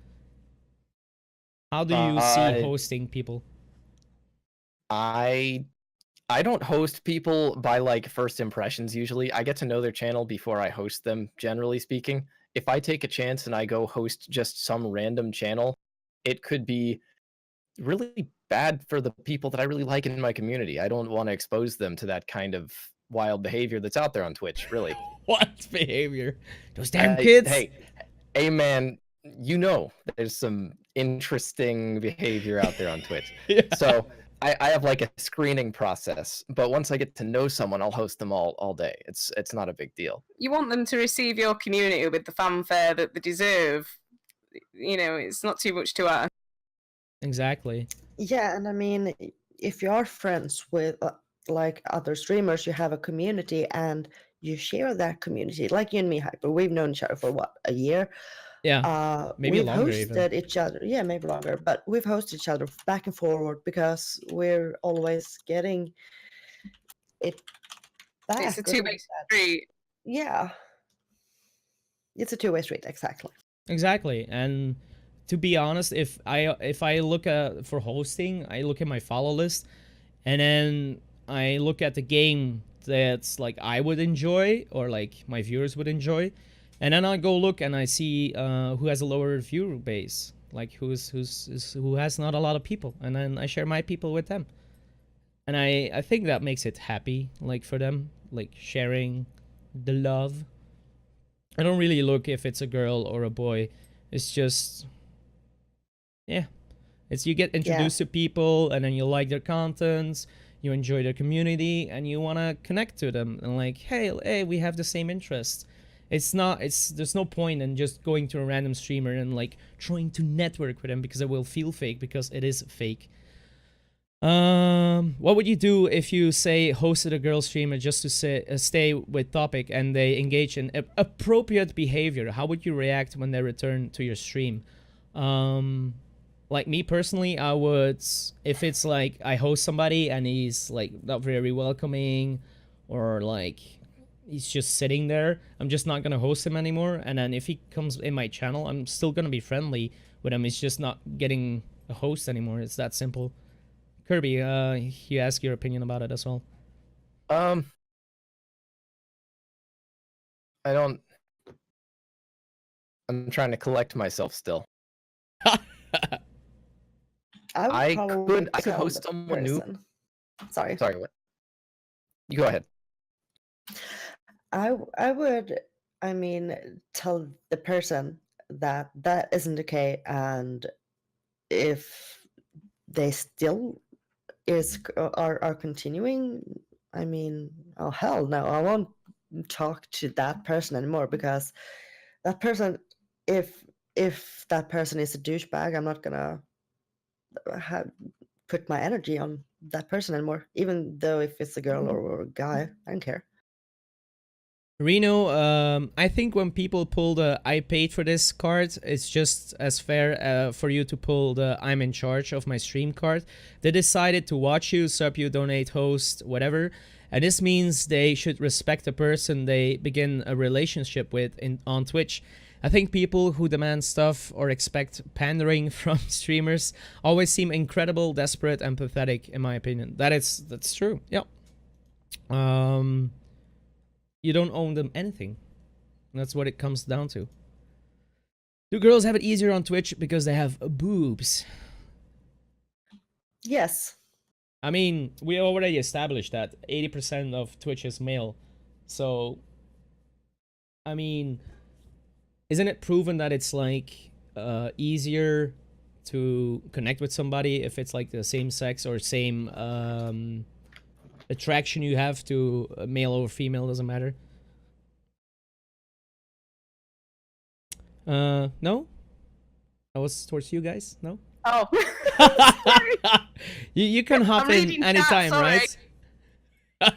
How do you see hosting people? I don't host people by like first impressions usually. I get to know their channel before I host them, generally speaking. If I take a chance and I go host just some random channel, it could be really bad for the people that I really like in my community. I don't want to expose them to that kind of wild behavior that's out there on Twitch, really. What behavior? Those damn kids? Hey man, you know there's some interesting behavior out there on Twitch. Yeah. So I have like a screening process, but once I get to know someone, I'll host them all day. It's not a big deal. You want them to receive your community with the fanfare that they deserve. You know, it's not too much to ask. Exactly. Yeah, and I mean, if you are friends with like other streamers, you have a community and you share that community. Like you and me, Hyper, we've known each other for what, a year? Yeah. Maybe we've longer hosted even. each other, yeah, maybe longer, but we've hosted each other back and forward because we're always getting it back. It's a or something two-way like that. street. Yeah. It's a two-way street, exactly. Exactly. And to be honest, if I look at for hosting, I look at my follow list and then I look at the game that's like I would enjoy or like my viewers would enjoy. And then I go look and I see who has a lower viewer base, like who has not a lot of people, and then I share my people with them. And I think that makes it happy, like for them, like sharing the love. I don't really look if it's a girl or a boy. It's just, yeah, it's you get introduced to people and then you like their contents, you enjoy their community, and you want to connect to them and like, hey, we have the same interests. There's no point in just going to a random streamer and like trying to network with them because it will feel fake, because it is fake. What would you do if you say hosted a girl streamer just to stay with topic and they engage in appropriate behavior? How would you react when they return to your stream? Like me personally, I would, if it's like I host somebody and he's like not very welcoming or like he's just sitting there, I'm just not gonna host him anymore. And then if he comes in my channel, I'm still gonna be friendly with him. He's just not getting a host anymore. It's that simple. Kirby, you ask your opinion about it as well. I don't. I'm trying to collect myself still. I could host someone new. Sorry, what? You go ahead. I would, I mean, tell the person that that isn't okay, and if they still are continuing, I mean, oh hell no, I won't talk to that person anymore, because that person, if that person is a douchebag, I'm not gonna have put my energy on that person anymore, even though if it's a girl or a guy, I don't care. Reno, I think when people pull the I paid for this card, it's just as fair for you to pull the I'm in charge of my stream card. They decided to watch you, sub you, donate, host, whatever. And this means they should respect the person they begin a relationship with on Twitch. I think people who demand stuff or expect pandering from streamers always seem incredible, desperate, and pathetic, in my opinion. That's true. Yeah. You don't owe them anything. That's what it comes down to. Do girls have it easier on Twitch because they have boobs? Yes. I mean, we already established that 80% of Twitch is male. So, I mean, isn't it proven that it's like easier to connect with somebody if it's like the same sex or same attraction you have to male or female, doesn't matter? No? That was towards you guys? No? Oh. you can hop I'm in reading chat, anytime, sorry. right?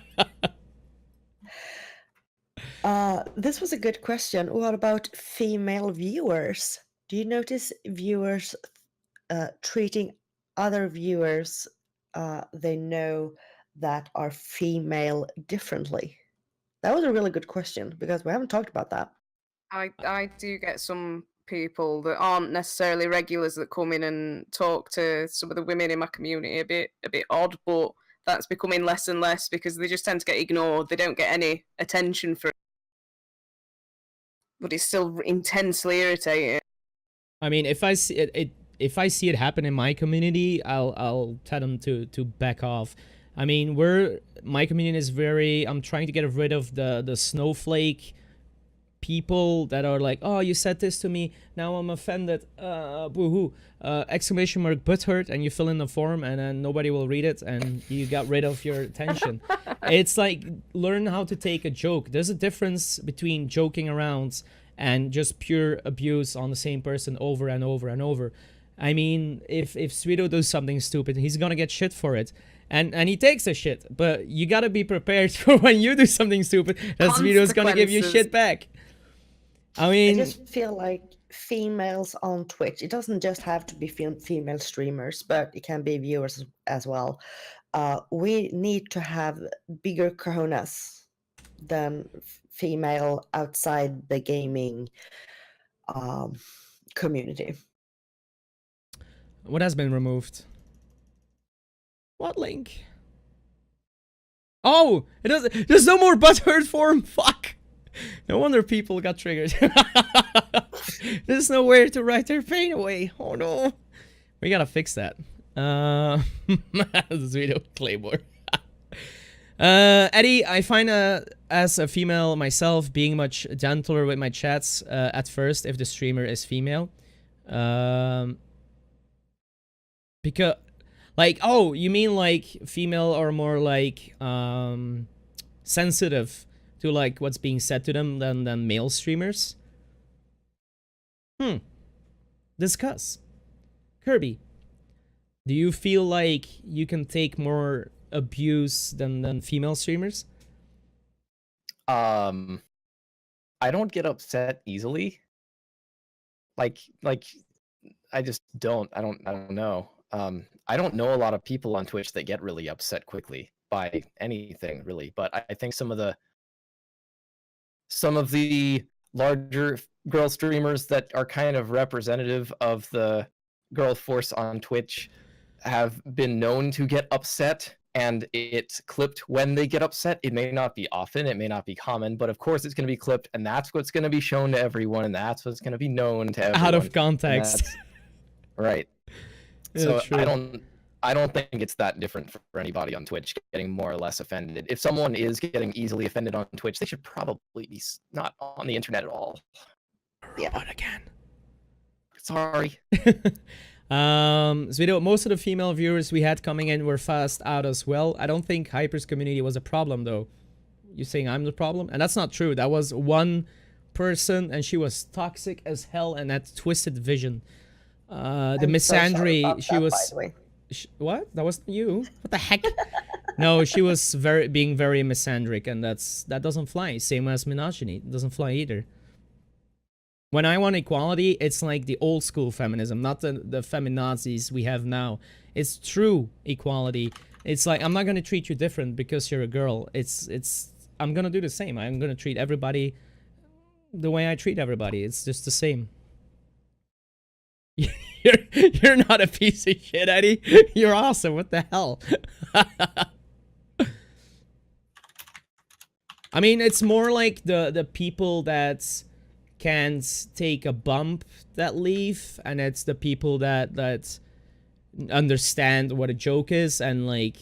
This was a good question. What about female viewers? Do you notice viewers treating other viewers they know that are female differently? That was a really good question, because we haven't talked about that. I do get some people that aren't necessarily regulars that come in and talk to some of the women in my community a bit odd, but that's becoming less and less because they just tend to get ignored. They don't get any attention for it. But it's still intensely irritating. I mean, if I see if I see it happen in my community, I'll tell them to back off. I mean, my community is very. I'm trying to get rid of the snowflake people that are like, oh, you said this to me, now I'm offended, boo-hoo, exclamation mark butthurt, and you fill in the form and then nobody will read it and you got rid of your attention. It's like, learn how to take a joke. There's a difference between joking around and just pure abuse on the same person over and over and over. I mean, if Sweeto does something stupid, he's gonna get shit for it. And he takes a shit, but you gotta be prepared for when you do something stupid, that Sweeto's gonna give you shit back. I mean, I just feel like females on Twitch, it doesn't just have to be female streamers, but it can be viewers as well. We need to have bigger cojones than female outside the gaming community. What has been removed? What link? Oh, it doesn't. There's no more butthurt form. Fuck. No wonder people got triggered. There's nowhere to write their pain away. Oh no. We gotta fix that. This video, Claymore. Eddie, I find as a female myself being much gentler with my chats at first if the streamer is female. Because, like, oh, you mean like female are more like sensitive to like what's being said to them than male streamers? Discuss. Kirby, do you feel like you can take more abuse than female streamers? I don't get upset easily. Like I just don't. I don't know. I don't know a lot of people on Twitch that get really upset quickly by anything, really. But I think some of the larger girl streamers that are kind of representative of the girl force on Twitch have been known to get upset, and it's clipped when they get upset. It may not be often, it may not be common, but of course it's going to be clipped, and that's what's going to be shown to everyone, and that's what's going to be known to everyone. Out of context. Right. Yeah, so true. I don't I don't think it's that different for anybody on Twitch getting more or less offended. If someone is getting easily offended on Twitch, they should probably be not on the internet at all. Robot again. Sorry. Zwido, most of the female viewers we had coming in were fast out as well. I don't think Hyper's community was a problem though. You saying I'm the problem? And that's not true. That was one person and she was toxic as hell and had twisted vision. The I'm so sorry misandry, about she that, by was... the way. What? That wasn't you? What the heck? No, she was being very misandric, and that doesn't fly. Same as misogyny. It doesn't fly either. When I want equality, it's like the old school feminism, not the feminazis we have now. It's true equality. It's like, I'm not gonna treat you different because you're a girl. I'm gonna do the same. I'm gonna treat everybody the way I treat everybody. It's just the same. You're not a piece of shit, Eddie. You're awesome. What the hell? I mean, it's more like the people that can't take a bump that leave, and it's the people that understand what a joke is and like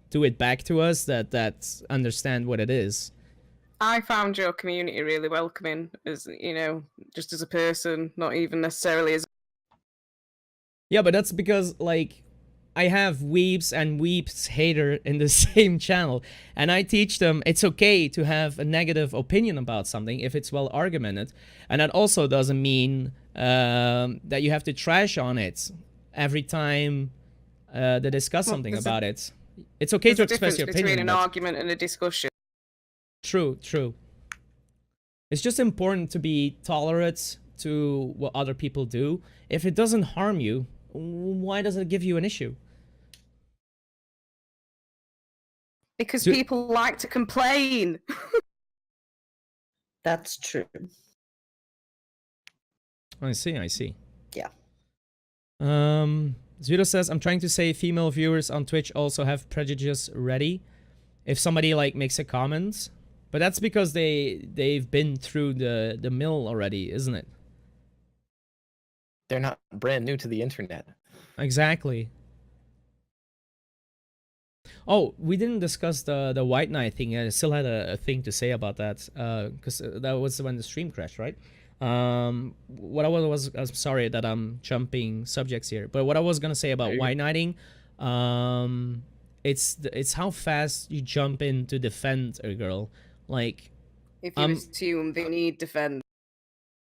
do it back to us that understand what it is. I found your community really welcoming, as you know, just as a person, not even necessarily as. Yeah, but that's because, like, I have weeps and weeps hater in the same channel, and I teach them it's okay to have a negative opinion about something if it's well argumented, and that also doesn't mean that you have to trash on it every time they discuss something about it. It's okay to express your opinion. Between an argument and a discussion. True, true. It's just important to be tolerant to what other people do. If it doesn't harm you, why does it give you an issue? Because people like to complain. That's true. I see, I see. Yeah. Zudo says, I'm trying to say female viewers on Twitch also have prejudice ready. If somebody like makes a comment. But that's because they've been through the mill already, isn't it? They're not brand new to the internet. Exactly. Oh, we didn't discuss the White Knight thing. I still had a thing to say about that, because that was when the stream crashed, right? What I was I'm sorry that I'm jumping subjects here, but what I was gonna say about White Knighting, it's how fast you jump in to defend a girl. Like, If you assume they need defense.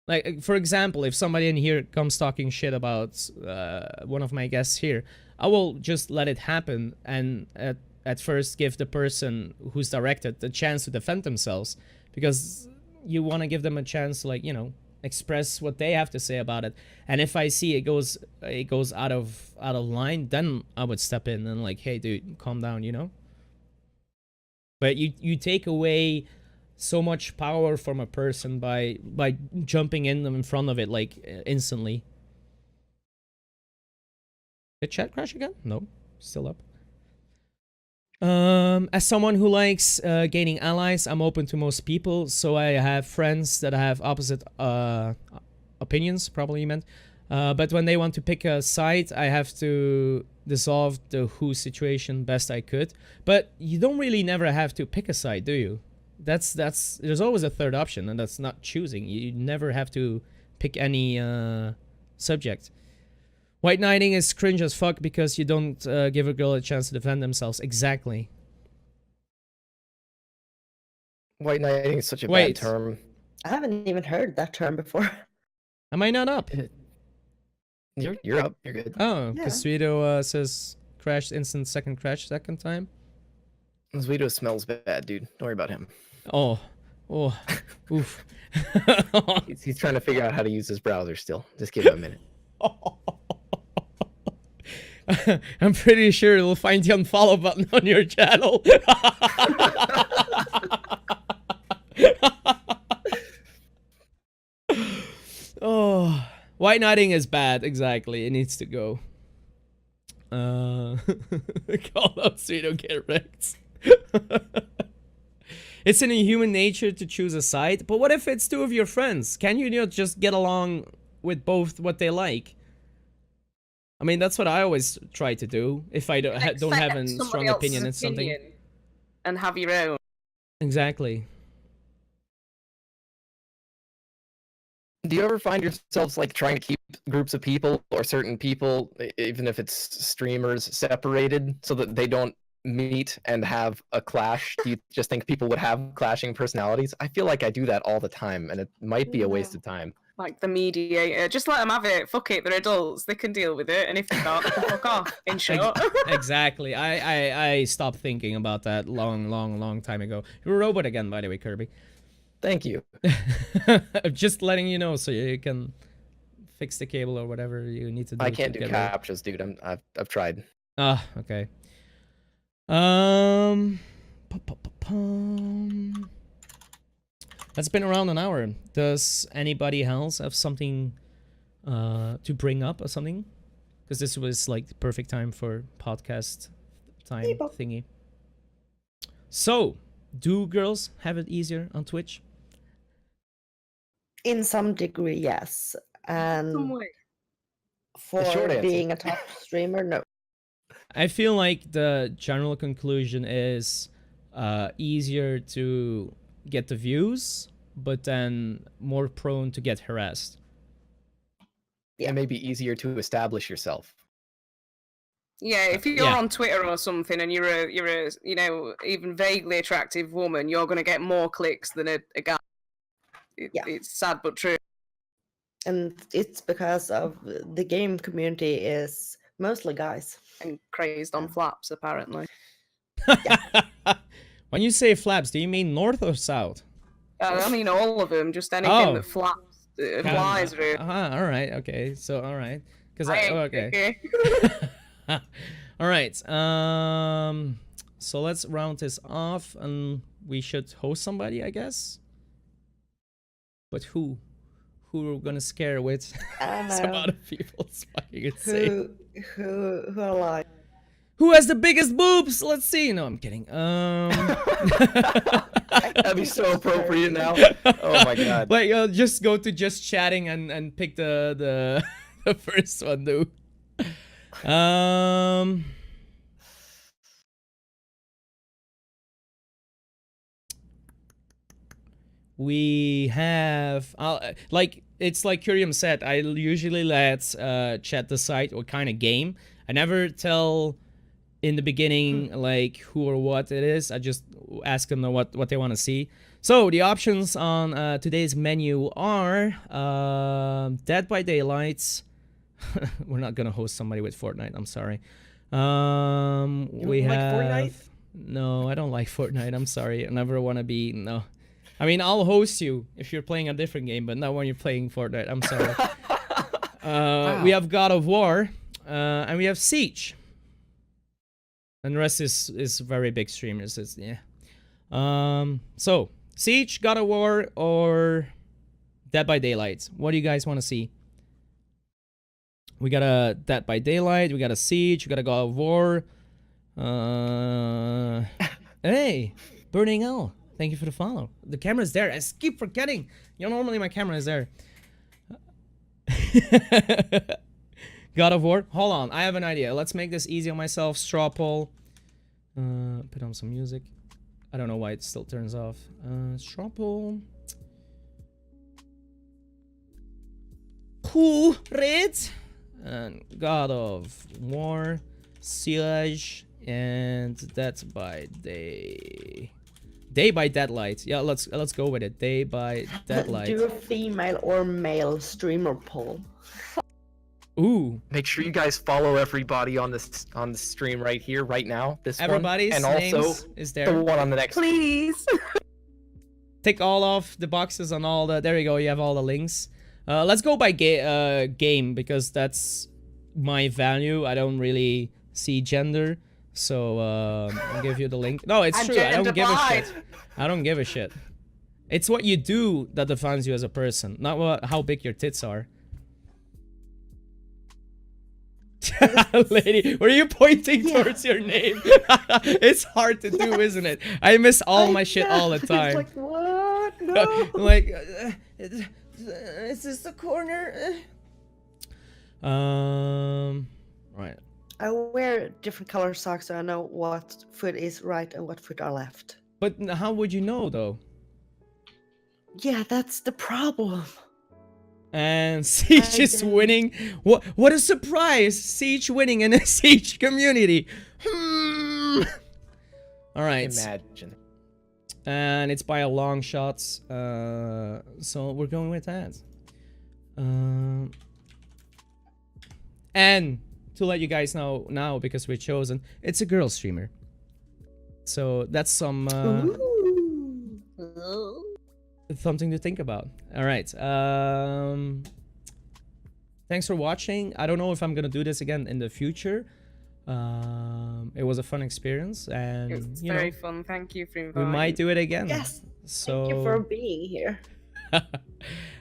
like, for example, if somebody in here comes talking shit about one of my guests here, I will just let it happen and at first give the person who's directed the chance to defend themselves, because you want to give them a chance to, like, you know, express what they have to say about it. And if I see it goes out of line, then I would step in and like, hey dude, calm down, you know? But you take away so much power from a person by jumping in front of it, like, instantly. Did chat crash again? No, still up. As someone who likes gaining allies, I'm open to most people, so I have friends that have opposite opinions, probably you meant. But when they want to pick a side, I have to dissolve the who situation best I could. But you don't really never have to pick a side, do you? There's always a third option, and that's not choosing. You never have to pick any subject. White knighting is cringe as fuck because you don't give a girl a chance to defend themselves. Exactly. White knighting is such a bad term. I haven't even heard that term before. Am I not up? You're up. You're good. Oh, because Zuido says crashed instant second crash second time. Zuido smells bad, dude. Don't worry about him. Oh, oof. He's trying to figure out how to use his browser still. Just give him a minute. I'm pretty sure it'll find the unfollow button on your channel. Oh, white knighting is bad. Exactly, it needs to go. Call out so you don't get wrecked. It's in human nature to choose a side, but what if it's two of your friends? Can you not just get along with both what they like? I mean, that's what I always try to do if I don't don't have a Accept strong somebody else's opinion in something. opinion and have your own. Exactly. Do you ever find yourselves like trying to keep groups of people or certain people, even if it's streamers, separated so that they don't meet and have a clash? Do you just think people would have clashing personalities? I feel like I do that all the time, and it might be a waste of time. Like the mediator, just let them have it. Fuck it, they're adults. They can deal with it, and if they can't, they can fuck off. In short. Exactly. I stopped thinking about that long time ago. You're a robot again, by the way, Kirby. Thank you. I'm just letting you know so you can fix the cable or whatever you need to do. I can't to do get rid- captchas, dude. I've tried. Ah, okay. That's been around an hour. Does anybody else have something to bring up or something? Because this was like the perfect time for podcast time thingy. So, do girls have it easier on Twitch? In some degree, yes. And Some way. for short answer. being a top streamer, no. I feel like the general conclusion is easier to get the views, but then more prone to get harassed. Yeah. It may be easier to establish yourself. Yeah, if you're Yeah. on Twitter or something and you're a you know, even vaguely attractive woman, you're gonna get more clicks than a guy. Yeah. It's sad but true. And it's because of the game community is mostly guys. And crazed on flaps, apparently. When you say flaps, do you mean north or south? I mean, all of them, just anything that flaps, flies, really. All right. Okay. So, all right. Because okay. All right. So let's round this off, and we should host somebody, I guess. But who? Who are we gonna scare with some other people? It's fucking insane. Who are like Who has the biggest boobs? Let's see. No, I'm kidding. That'd be so appropriate now. Oh my god. Like, just go to just chatting and pick the the first one, dude. We have like it's like Curium said. I usually let chat decide what kind of game. I never tell in the beginning like who or what it is. I just ask them what they want to see. So the options on today's menu are Dead by Daylight. We're not gonna host somebody with Fortnite. I'm sorry. We don't like have Fortnite? No, I don't like Fortnite. I'm sorry. I never want to be no. I mean, I'll host you if you're playing a different game, but not when you're playing Fortnite. I'm sorry. Wow. We have God of War, and we have Siege. And the rest is very big streamers. It's, yeah. So Siege, God of War, or Dead by Daylight. What do you guys want to see? We got a Dead by Daylight. We got a Siege. We got a God of War. Hey, Burning Hell. Thank you for the follow. The camera's there. I keep forgetting. You know, normally my camera is there. God of War. Hold on. I have an idea. Let's make this easy on myself. Straw poll. Put on some music. I don't know why it still turns off. Straw poll. Who read? And God of War, Siege, and Dead by Day. Day by Deadlight. Yeah, let's go with it. Day by Deadlight. do a female or male streamer poll. Ooh. Make sure you guys follow everybody on this stream right here, right now. This Everybody's one, and also names is the there. one on the next. Please. Tick all off the boxes on all the. There you go. You have all the links. Let's go by game because that's my value. I don't really see gender, so I'll give you the link. No, it's true. I don't give a shit. I don't give a shit. It's what you do that defines you as a person, not how big your tits are. Lady, were you pointing towards your name? It's hard to do, isn't it? I miss all my shit all the time. It's like, what? No. Like, is this the corner? Right. I wear different color socks so I know what foot is right and what foot are left. But how would you know though? Yeah, that's the problem. And Siege is don't. winning. What a surprise! Siege winning in a Siege community. All right. Imagine. And it's by a long shot. So we're going with that. And to let you guys know now, because we're chosen, it's a girl streamer. So that's some something to think about. All right. Thanks for watching. I don't know if I'm gonna do this again in the future. It was a fun experience, and It's you very know, fun. Thank you for we inviting. might do it again. Yes. So Thank you for being here.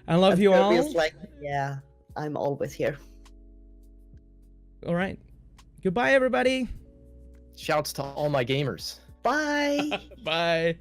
I love you all. Feels like, yeah, I'm always here. All right. Goodbye, everybody. Shouts to all my gamers. Bye. Bye.